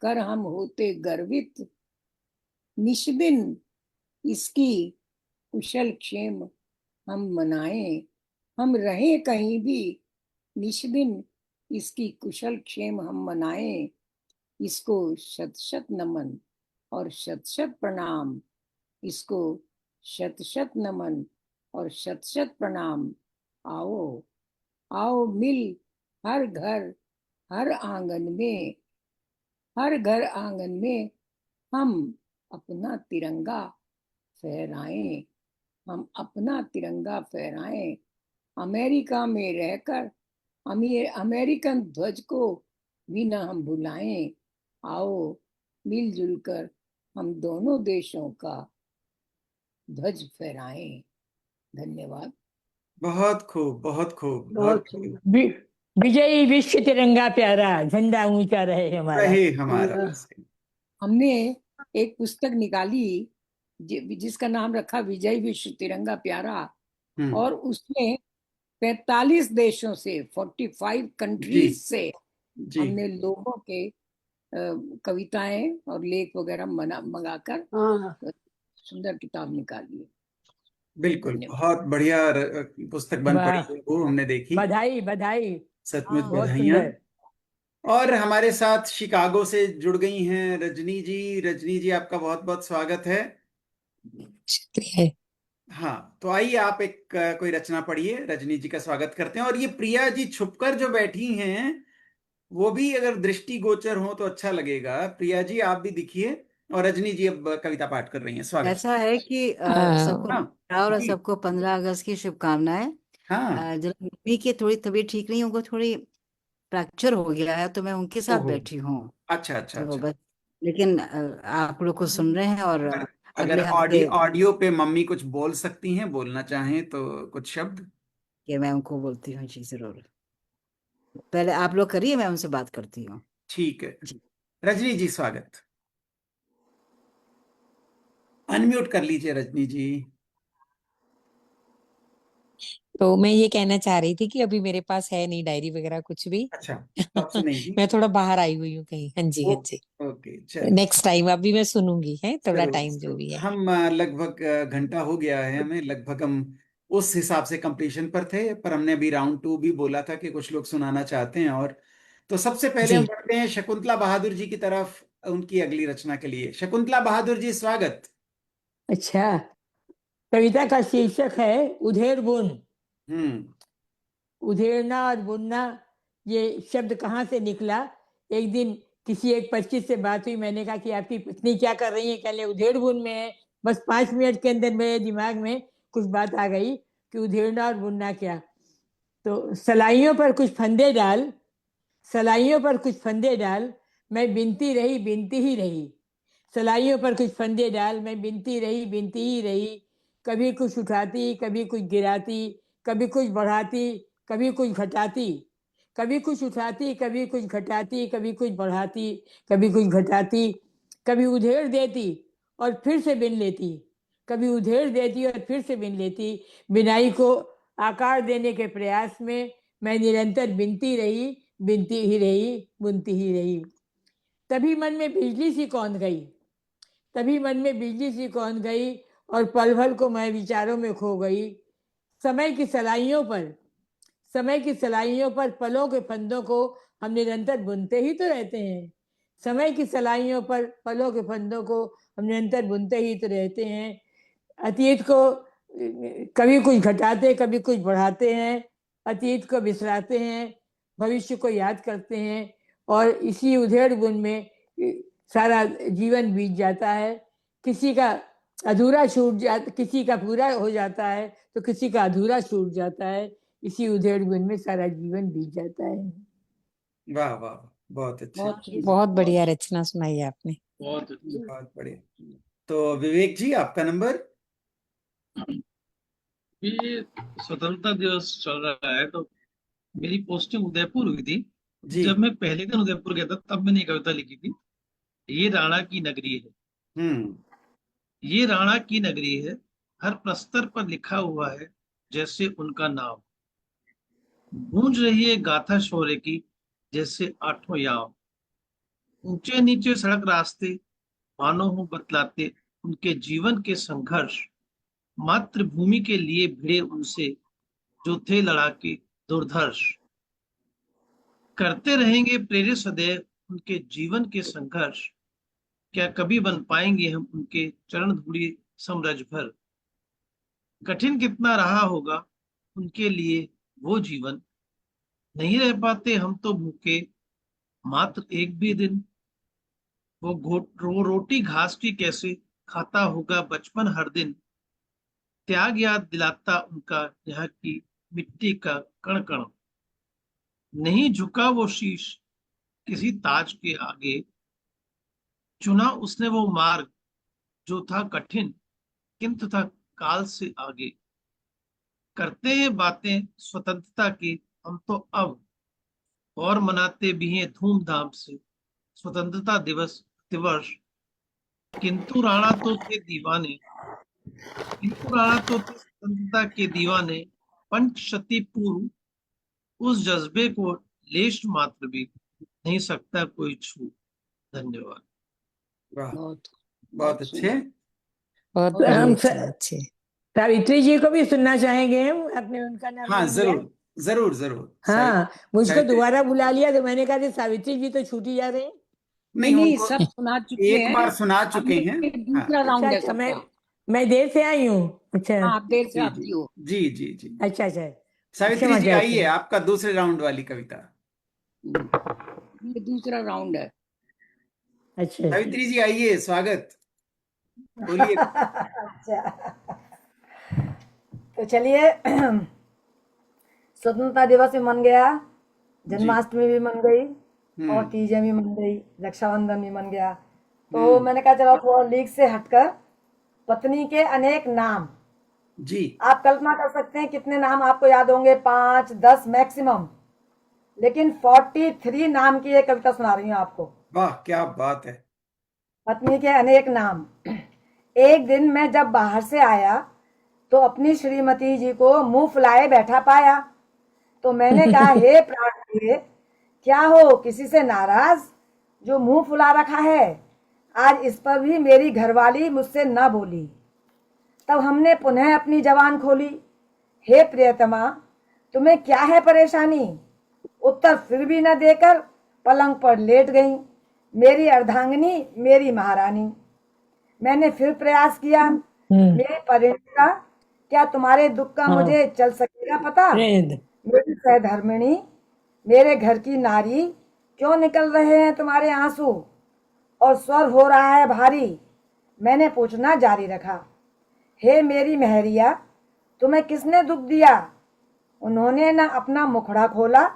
कर हम होते गर्वित। निष्दिन इसकी कुशल क्षेम हम मनाएं। हम रहे कहीं भी, निष्दिन इसकी कुशल क्षेम हम मनाएं। इसको शत शत नमन और शत शत प्रणाम। इसको शत शत नमन और शत शत प्रणाम। आओ मिल हर घर आंगन में हम अपना तिरंगा फहराएं। हम अपना तिरंगा फहराएं। अमेरिका में रहकर अमेरिकन ध्वज को भी न हम भुलाएं। आओ मिलजुल कर हम दोनों देशों का ध्वज फहराएं। धन्यवाद। बहुत खूब, बहुत खूब, बहुत खूब। विजयी विश्व तिरंगा प्यारा, झंडा ऊंचा रहे हमारा। रहे हमारा। हमने एक पुस्तक निकाली जिसका नाम रखा विजय विश्व तिरंगा प्यारा, और उसमें 45 देशों से 45 कंट्रीज से हमने लोगों के कविताएं और लेख वगैरह मंगाकर सुंदर किताब निकाली है। बिल्कुल, बहुत बढ़िया पुस्तक बन पड़ी, वो हमने देखी। बधाई सचमुच बधाइयाँ। और हमारे साथ शिकागो से जुड़ गई हैं रजनी जी आपका बहुत बहुत स्वागत है। हाँ, तो आइए आप एक कोई रचना पढ़िए, रजनी जी का स्वागत करते हैं। और ये प्रिया जी छुपकर जो बैठी हैं, वो भी अगर दृष्टिगोचर हो तो अच्छा लगेगा। प्रिया जी आप भी दिखिए, और रजनी जी अब कविता पाठ कर रही हैं। स्वागत। ऐसा है कि सबको और सबको 15 अगस्त की शुभकामनाएं। जरा मम्मी की थोड़ी तबीयत ठीक नहीं, उनको थोड़ी फ्रैक्चर हो गया है, तो मैं उनके साथ बैठी हूँ। अच्छा। तो बस, लेकिन आप लोग को सुन रहे हैं। और अगर ऑडियो पे मम्मी कुछ बोल सकती हैं, बोलना चाहें तो कुछ शब्द। कि मैं उनको बोलती हूँ जी, जरूर। पहले आप लोग करिए, मैं उनसे बात करती हूँ। ठीक है रजनी जी, स्वागत। अनम्यूट कर लीजिए रजनी जी। तो मैं ये कहना चाह रही थी कि अभी मेरे पास है नहीं डायरी वगैरह कुछ भी। अच्छा, आप सुनेंगी? मैं थोड़ा बाहर आई हुई हूँ कहीं। हाँ जी। ओके, चलो नेक्स्ट टाइम अभी मैं सुनूंगी, है थोड़ा टाइम जो भी है। हम लगभग घंटा हो गया है हमें, लगभग हम उस हिसाब से कंप्लीशन पर थे, पर हमने अभी राउंड 2 भी बोला था कि कुछ लोग सुनाना चाहते हैं। और तो सबसे पहले हम बढ़ते हैं शकुंतला बहादुर जी की तरफ, उनकी अगली रचना के लिए। शकुंतला बहादुर जी, स्वागत। अच्छा, कविता का शीर्षक है उधेड़ बुन। उधेड़ना और बुनना, ये शब्द कहाँ से निकला? एक दिन किसी एक 25 से बात हुई, मैंने कहा कि आपकी पत्नी क्या कर रही है? कहले उधेड़ बुन में है। बस 5 मिनट के अंदर मेरे दिमाग में कुछ बात आ गई कि उधेड़ना और बुनना क्या। तो सलाइयों पर कुछ फंदे डाल, मैं बिनती ही रही। सलाइयों पर कुछ फंदे डाल, मैं बिनती ही रही। कभी कुछ उठाती, कभी कुछ गिराती, कभी कुछ बढ़ाती, कभी कुछ घटाती। कभी कुछ उठाती, कभी कुछ घटाती, कभी कुछ बढ़ाती, कभी कुछ घटाती। कभी उधेड़ देती और फिर से बिन लेती, कभी उधेड़ देती और फिर से बिन लेती। बिनाई को आकार देने के प्रयास में मैं निरंतर बिनती ही रही, बुनती ही रही। तभी मन में बिजली सी कौंध गई और पल भर को मैं विचारों में खो गई। समय की सलाइयों पर पलों के फंदों को हम निरंतर बुनते ही तो रहते हैं। समय की सलाइयों पर पलों के फंदों को हम निरंतर बुनते ही तो रहते हैं। अतीत को कभी कुछ घटाते, कभी कुछ बढ़ाते हैं, अतीत को बिसराते हैं, भविष्य को याद करते हैं, और इसी उधेड़ बुन में सारा जीवन बीत जाता है। किसी का पूरा हो जाता है तो किसी का अधूरा छूट जाता है। इसी उधेड़ बुन में सारा जीवन बीत जाता है। वाह वाह, बहुत अच्छा, बहुत बढ़िया रचना सुनाई आपने। बहुत बढ़िया। तो विवेक जी, आपका नंबर। ये स्वतंत्रता दिवस चल रहा है, तो मेरी पोस्टिंग उदयपुर हुई थी। जब मैं पहले दिन उदयपुर गया था तब मैंने कविता लिखी थी, ये राणा की नगरी है। ये राणा की नगरी है, हर प्रस्तर पर लिखा हुआ है जैसे उनका नाम। गूंज रही है गाथा शौर्य की जैसे आठों याम। ऊंचे नीचे सड़क रास्ते मानो हो बतलाते उनके जीवन के संघर्ष। मातृभूमि के लिए भिड़े उनसे जो थे लड़ाके दुर्धर्ष। करते रहेंगे प्रेरित सदैव उनके जीवन के संघर्ष। क्या कभी बन पाएंगे हम उनके चरण धूड़ी समरज भर। कठिन कितना रहा होगा उनके लिए वो जीवन। नहीं रह पाते हम तो भूखे मात्र एक भी दिन। वो रोटी घास की कैसे खाता होगा बचपन हर दिन। त्याग याद दिलाता उनका यहाँ की मिट्टी का कण कण। नहीं झुका वो शीश किसी ताज के आगे। चुना उसने वो मार्ग जो था कठिन किंतु था काल से आगे। करते हैं बातें स्वतंत्रता की हम तो अब, और मनाते भी हैं धूमधाम से स्वतंत्रता दिवस प्रतिवर्ष। किंतु राणा तो थे स्वतंत्रता के दीवाने। पंचशती पूर्व उस जज्बे को लेश मात्र भी नहीं सकता कोई छू। धन्यवाद। बहुत अच्छे। अच्छे। सावित्री जी को भी सुनना चाहेंगे हम, आपने उनका नाम। हाँ, जरूर। हाँ, मुझको दोबारा बुला लिया तो मैंने कहा सावित्री जी तो छूटी जा रही। नहीं, सब सुना चुके हैं, एक बार सुना चुके हैं। दूसरा राउंड है सबका। मैं देर से आई हूँ। अच्छा, आप देर से आती हो। जी। अच्छा। सावित्री जी आइए, आपका दूसरे राउंड वाली कविता। ये दूसरा राउंड है। अच्छा, सावित्री जी आइए, स्वागत, बोलिए। अच्छा, तो चलिए, स्वतंत्रता दिवस भी मन गया, जन्माष्टमी भी मन गई, और तीजें भी मन गई, रक्षाबंधन भी मन गया। तो मैंने कहा चलो थोड़ा लीक से हटकर पत्नी के अनेक नाम। जी, आप कल्पना कर सकते हैं कितने नाम आपको याद होंगे, 5-10 मैक्सिमम, लेकिन 43 नाम की एक कविता सुना रही हूँ आपको। वाह, क्या बात है। पत्नी के अनेक नाम। एक दिन मैं जब बाहर से आया तो अपनी श्रीमती जी को मुंह फुलाए बैठा पाया। तो मैंने कहा, हे प्राण प्रिय, क्या हो किसी से नाराज जो मुंह फुला रखा है। आज इस पर भी मेरी घरवाली मुझसे न बोली। तब हमने पुनः अपनी जबान खोली, हे प्रियतमा, तुम्हें क्या है परेशानी। उत्तर फिर भी न देकर पलंग पर लेट गई मेरी अर्धांगिनी, मेरी महारानी। मैंने फिर प्रयास किया, मेरी परिणीता, क्या तुम्हारे दुख का मुझे चल सकेगा पता। मेरी सहधर्मिणी, मेरे घर की नारी, क्यों निकल रहे हैं तुम्हारे आंसू और स्वर हो रहा है भारी। मैंने पूछना जारी रखा, हे मेरी महरिया, तुम्हें किसने दुख दिया। उन्होंने न अपना मुखड़ा खोला,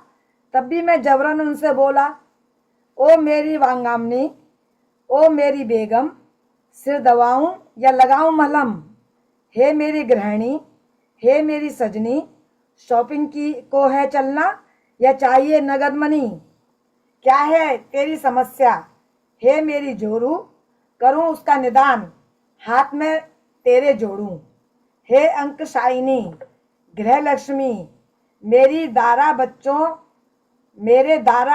तब भी मैं जबरन उनसे बोला, ओ मेरी वांगामनी, ओ मेरी बेगम, सिर दबाऊं या लगाऊं मलहम। हे मेरी गृहिणी, हे मेरी सजनी, शॉपिंग की को है चलना या चाहिए नगद मनी। क्या है तेरी समस्या, हे मेरी जोरू, करूं उसका निदान, हाथ में तेरे जोड़ूं। हे अंकशायिनी, गृह लक्ष्मी, मेरे दारा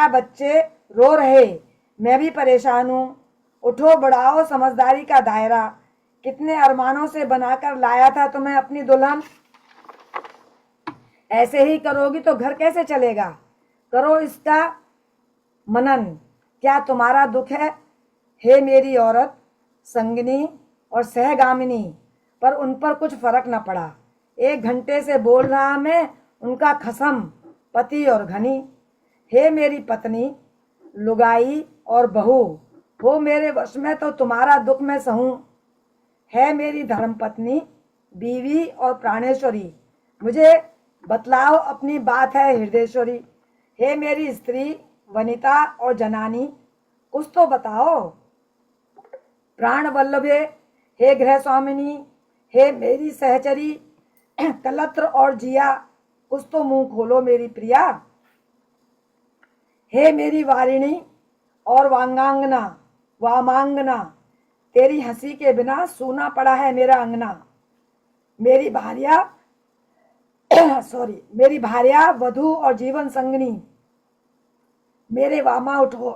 बच्चे रो रहे, मैं भी परेशान हूँ। उठो बढ़ाओ समझदारी का दायरा, कितने अरमानों से बनाकर लाया था तुम्हें अपनी दुल्हन। ऐसे ही करोगी तो घर कैसे चलेगा? करो इसका मनन। क्या तुम्हारा दुख है, हे मेरी औरत, संगिनी और सहगामिनी? पर उन पर कुछ फर्क न पड़ा। 1 घंटे से बोल रहा मैं उनका खसम, पति और घनी। हे मेरी पत्नी, लुगाई और बहू, हो मेरे वश में तो तुम्हारा दुख मैं सहूं। है मेरी धर्मपत्नी, बीवी और प्राणेश्वरी, मुझे बतलाओ अपनी बात है हृदयेश्वरी। हे मेरी स्त्री, वनिता और जनानी, कुछ तो बताओ। प्राण वल्लभे, हे गृह स्वामिनी, हे मेरी सहचरी, कलत्र और जिया, कुछ तो मुंह खोलो मेरी प्रिया। हे मेरी वारिणी और वांगांगना, वामांगना, तेरी हंसी के बिना सूना पड़ा है मेरा अंगना। मेरी भार्या मेरी भार्या, वधू और जीवन संगनी, मेरे वामा उठो।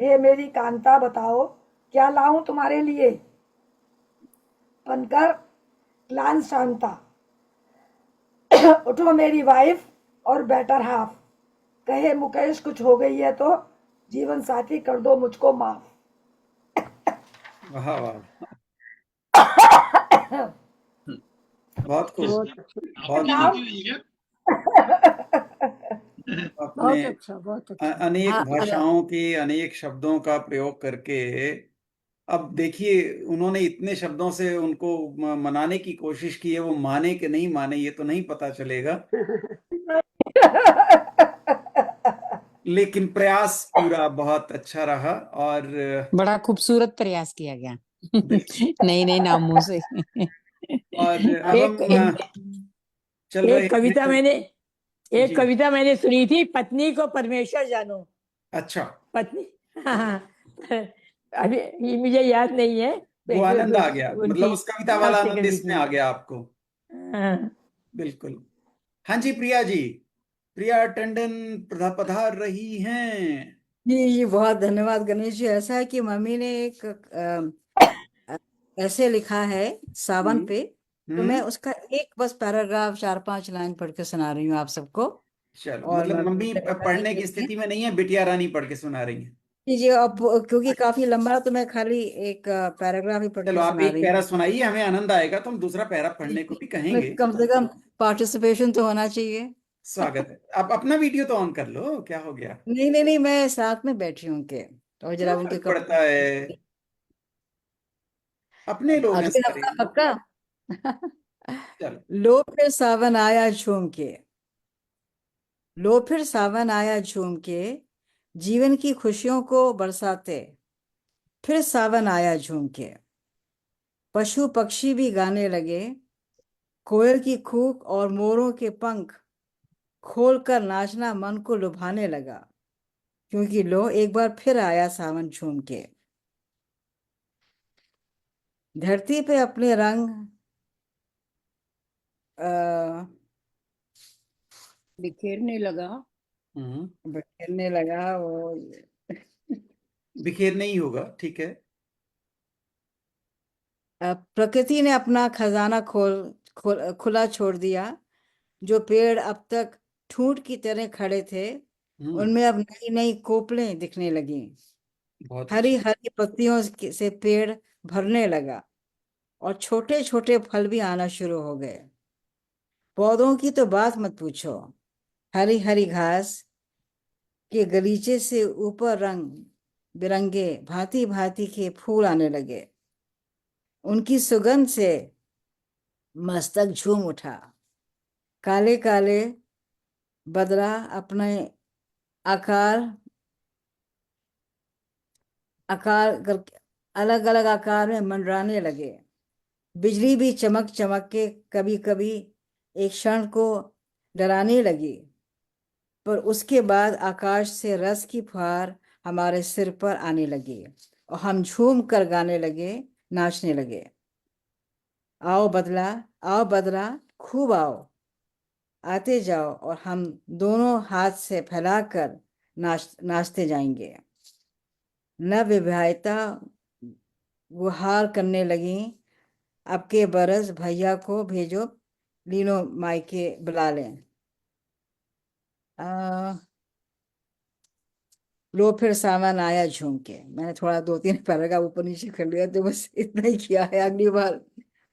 हे मेरी कांता, बताओ क्या लाऊं तुम्हारे लिए? बनकर क्लान शांता, उठो मेरी वाइफ और बेटर हाफ। कहे मुकेश कुछ हो गई है तो जीवन साथी कर दो मुझको माफ। वाह वाह, बहुत खूब, बहुत खूब। अपने बहुत अच्छा। अनेक भाषाओं के अनेक शब्दों का प्रयोग करके, अब देखिए उन्होंने इतने शब्दों से उनको मनाने की कोशिश की है, वो माने कि नहीं माने ये तो नहीं पता चलेगा, लेकिन प्रयास पूरा बहुत अच्छा रहा और बड़ा खूबसूरत प्रयास किया गया नए नए नामों से। और अब हम चल रहे एक कविता हैं। मैंने एक जी, कविता मैंने सुनी थी, पत्नी को परमेश्वर जानो। अच्छा, पत्नी अभी ये मुझे याद नहीं है। वो आनंद आ गया, मतलब उनकी उस कविता वाला हास्य आनंद कवि इसमें की। आ गया आपको। हाँ। बिल्कुल। हाँ जी, प्रिया जी, प्रिया टंडन पधार रही हैं। जी बहुत धन्यवाद गणेश जी। ऐसा है कि मम्मी ने एक ऐसे लिखा है सावन पे, तो मैं उसका एक बस पैराग्राफ 4-5 लाइन पढ़ के सुना रही हूँ आप सबको। चलो, और मतलब मम्मी मम्मी धन्यवाद पढ़ने की देती हैं। स्थिति में नहीं है, बिटिया रानी पढ़ के सुना रही है। जी अब क्योंकि काफी लंबा है, तो मैं खाली एक पैराग्राफ ही पढ़ चलो, के आप सुना एक रही पैरा हूँ। सुनाइए, हमें आनंद आएगा तो हम दूसरा पैरा पढ़ने को भी मैं कहेंगे। कम से कम पार्टिसिपेशन तो होना चाहिए। स्वागत है। आप अपना वीडियो तो ऑन कर लो, क्या हो गया? नहीं नहीं नहीं, मैं साथ में बैठी हूँ उनके, और जरा क्या उनके फर्क पड़ता है, कपड़े। अपने लोग हैं अगले सारे। हफ्ता पक्का। चलो, लो फिर सावन आया झूम के, लो फिर सावन आया झूम के, जीवन की खुशियों को बरसाते। फिर सावन आया झूम के, पशु पक्षी भी गाने लगे। कोयल की कूक और मोरों के पंख खोलकर नाचना मन को लुभाने लगा, क्योंकि लो एक बार फिर आया सावन झूम के। धरती पे अपने रंग बिखेरने लगा, बिखेरने लगा वो। बिखेर नहीं होगा, ठीक है। प्रकृति ने अपना खजाना खुला छोड़ दिया। जो पेड़ अब तक ठूंठ की तरह खड़े थे, उनमें अब नई नई कोपलें दिखने लगी। बहुत हरी अच्छा। हरी पत्तियों से पेड़ भरने लगा, और छोटे छोटे फल भी आना शुरू हो गए। पौधों की तो बात मत पूछो, हरी हरी घास के गलीचे से ऊपर रंग बिरंगे भांति भांति के फूल आने लगे। उनकी सुगंध से मस्तक झूम उठा। काले काले बदरा अपने आकार आकार अलग अलग आकार में मंडराने लगे। बिजली भी चमक चमक के कभी कभी एक क्षण को डराने लगी, पर उसके बाद आकाश से रस की फुहार हमारे सिर पर आने लगी, और हम झूम कर गाने लगे, नाचने लगे। आओ बदला, आओ बदरा, खूब आओ, आते जाओ, और हम दोनों हाथ से फैलाकर नाचते जाएंगे। नवविवाहिता गुहार करने लगी, अब के बरस भैया को भेजो, लीनो मायके बुला लें। आ, लो फिर सामान आया झूम के। मैंने थोड़ा 2-3 पैराग्राफ ऊपर नीचे कर लिया, तो बस इतना ही किया है। अगली बार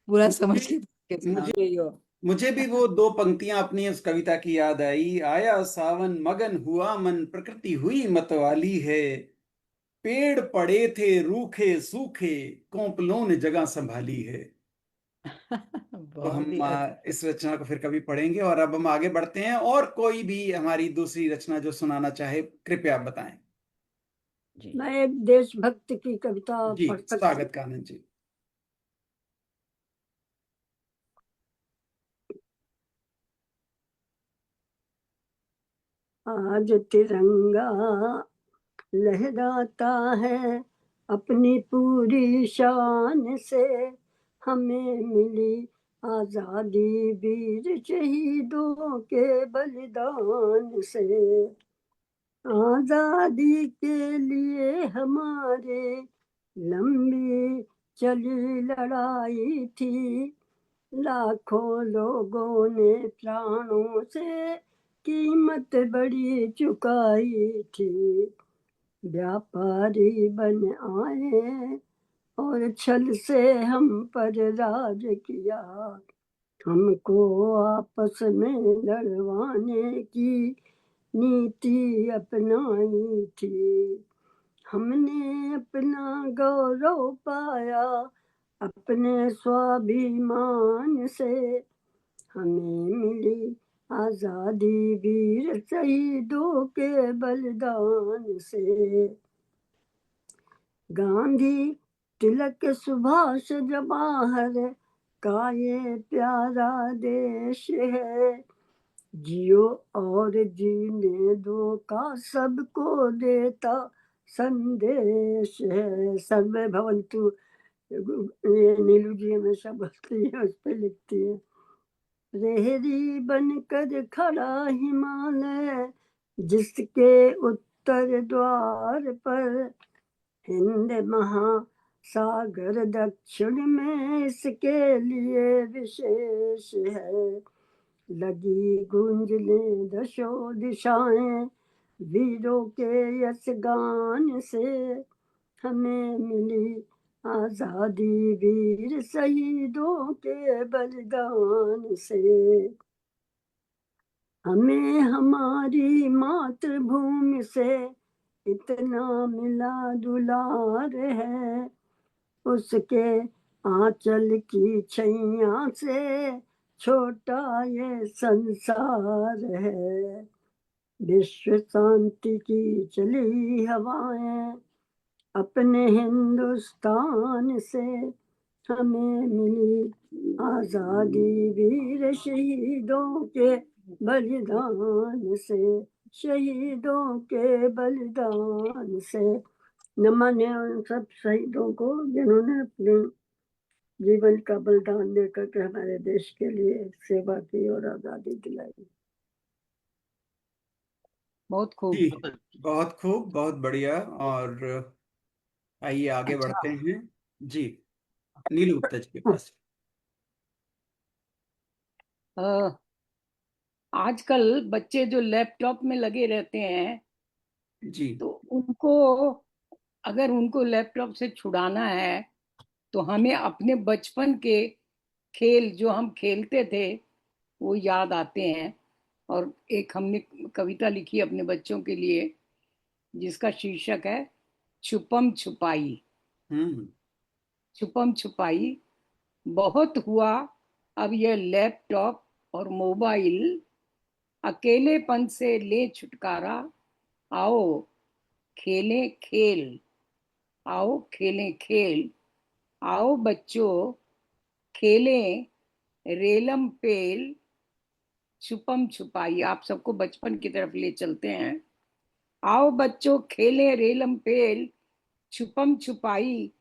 पूरा समझ के मुझे सुनाइए। मुझे भी वो दो पंक्तियां अपनी उस कविता की याद आई। आया सावन मगन हुआ मन, प्रकृति हुई मतवाली है। पेड़ पड़े थे रूखे सूखे, कोपलों ने जगह संभाली है। तो बहुत ही हम इस रचना को फिर कभी पढ़ेंगे। और अब हम आगे बढ़ते हैं, और कोई भी हमारी दूसरी रचना जो सुनाना चाहे कृपया आप बताएं। जी। मैं एक देशभक्त की कविता जी, पढ़ सकती हूँ। स्वागत कानन जी। आज तिरंगा लहराता है अपनी पूरी शान से, हमें मिली आजादी वीर शहीदों के बलिदान से। आजादी के लिए हमारे लंबी चली लड़ाई थी, लाखों लोगों ने प्राणों से कीमत बड़ी चुकाई थी। व्यापारी बन आए और छल से हम पर राज किया, हमको आपस में लड़वाने की नीति अपनाई थी। हमने अपना गौरव पाया अपने स्वाभिमान से, हमें मिली आजादी वीर शहीदों के बलिदान से। गांधी तिलक सुभाष जवाहर का ये प्यारा देश है, जियो और जीने दो का सबको देता संदेश है। सर्वे भवन्तु, ये नीलू जी हमेशा बोलती है, उस पे लिखती है। रेहड़ी बनकर खड़ा हिमालय जिसके उत्तर द्वार पर, हिंद महासागर दक्षिण में इसके लिए विशेष है। लगी गूंजने दशों दिशाएं वीरों के यश गान से, हमें मिली आजादी वीर शहीदों के बलिदान से। हमें हमारी मातृभूमि से इतना मिला दुलार है, उसके आंचल की छैया से छोटा ये संसार है। विश्व शांति की चली हवाएं अपने हिंदुस्तान से, हमें मिली आजादी वीर शहीदों के बलिदान से, शहीदों के बलिदान से। नमन है उन सब शहीदों को जिन्होंने अपने जीवन का बलिदान देकर के हमारे देश के लिए सेवा की और आजादी दिलाई। बहुत खूब। जी, बहुत खूब, बहुत बढ़िया। और आइए आगे अच्छा, बढ़ते हैं। जी, नीलू गुप्ता जी के पास। अ, आजकल बच्चे जो लैपटॉप में लगे रहते हैं, जी, तो उनको, अगर उनको लैपटॉप से छुड़ाना है तो हमें अपने बचपन के खेल जो हम खेलते थे वो याद आते हैं। और एक हमने कविता लिखी अपने बच्चों के लिए जिसका शीर्षक है छुपम छुपाई। हम्म, छुपम छुपाई बहुत हुआ, अब यह लैपटॉप और मोबाइल, अकेलेपन से ले छुटकारा, आओ खेलें खेल, आओ खेलें खेल, आओ बच्चों खेलें रेलम पेल, छुपम छुपाई। आप सबको बचपन की तरफ ले चलते हैं। आओ बच्चों खेलें रेलम पेल, छुपम छुपाई,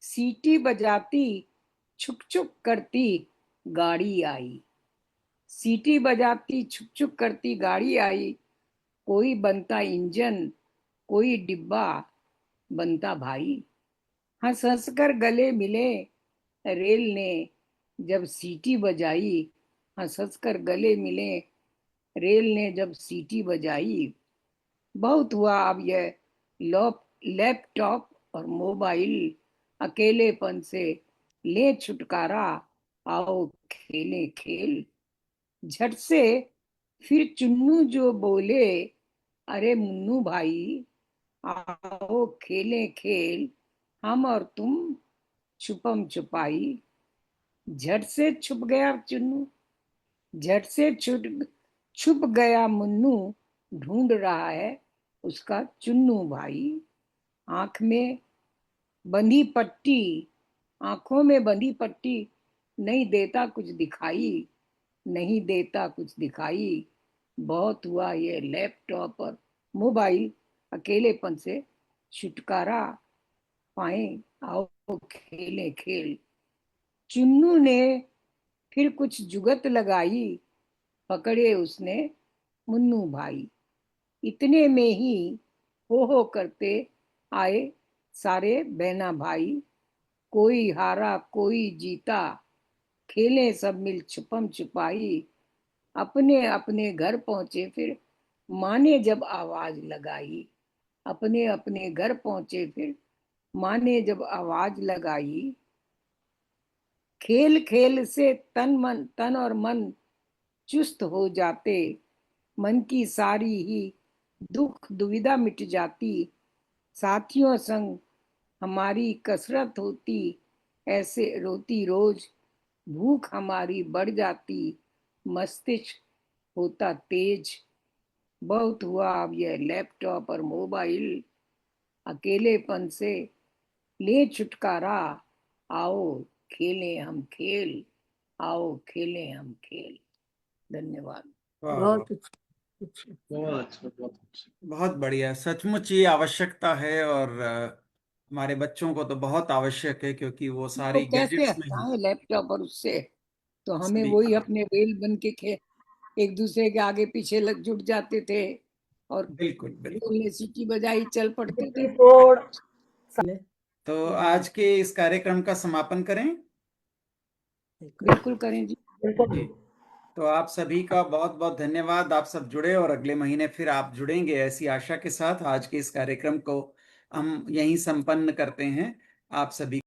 सीटी बजाती छुक छुक करती गाड़ी आई, सीटी बजाती छुक छुक करती गाड़ी आई, कोई बनता इंजन कोई डिब्बा बनता भाई, हंस हंस कर गले मिले रेल ने जब सीटी बजाई, हंस हंस कर गले मिले रेल ने जब सीटी बजाई। बहुत हुआ, अब यह लैपटॉप और मोबाइल, अकेलेपन से ले छुटकारा, आओ खेले खेल। झट से फिर चुन्नू जो बोले, अरे मुन्नू भाई, आओ खेले खेल, हम और तुम छुपम छुपाई। झट से छुप गया चुन्नू, झट से छुप गया मुन्नू, ढूंढ रहा है उसका चुन्नू भाई। आंख में बंधी पट्टी, आंखों में बंधी पट्टी, नहीं देता कुछ दिखाई, नहीं देता कुछ दिखाई। बहुत हुआ ये लैपटॉप और मोबाइल, अकेलेपन से छुटकारा पाए, आओ खेले खेल। चुन्नू ने फिर कुछ जुगत लगाई, पकड़े उसने मुन्नू भाई। इतने में ही हो करते आए सारे बहना भाई। कोई हारा कोई जीता, खेले सब मिल छुपम छुपाई। अपने अपने घर पहुंचे फिर माँ ने जब आवाज लगाई। अपने अपने घर पहुंचे फिर माँ ने जब आवाज लगाई। खेल खेल से तन और मन चुस्त हो जाते, मन की सारी ही दुख दुविधा मिट जाती। साथियों संग हमारी कसरत होती, ऐसे रोती रोज भूख हमारी बढ़ जाती, मस्तिष्क होता तेज। बहुत हुआ, अब यह लैपटॉप और मोबाइल, अकेलेपन से ले छुटकारा, आओ खेलें हम खेल, आओ खेलें हम खेल। धन्यवाद। बहुत अच्छा। बहुत अच्छा, बहुत अच्छा। बहुत बढ़िया, सचमुच ये आवश्यकता है और हमारे बच्चों को तो बहुत आवश्यक है, क्योंकि वो तो सारी कैसे गैजेट्स में ही हटाएं लैपटॉप और उससे, तो हमें सही वही बात। अपने रेल बन के एक दूसरे के आगे पीछे लग जुट जाते थे, और बिल्कुल बिल्कुल। रेल ने सीटी बजाई, चल पड़ते थे। तोड़ तो आज के इस कार्यक्रम का समापन करें। बिल्कुल करें जी। जी, तो आप सभी का बहुत बहुत धन्यवाद। आप सब जुड़े और अगले महीने फिर आप जुड़ेंगे, ऐसी आशा के साथ आज के इस कार्यक्रम को हम यहीं संपन्न करते हैं। आप सभी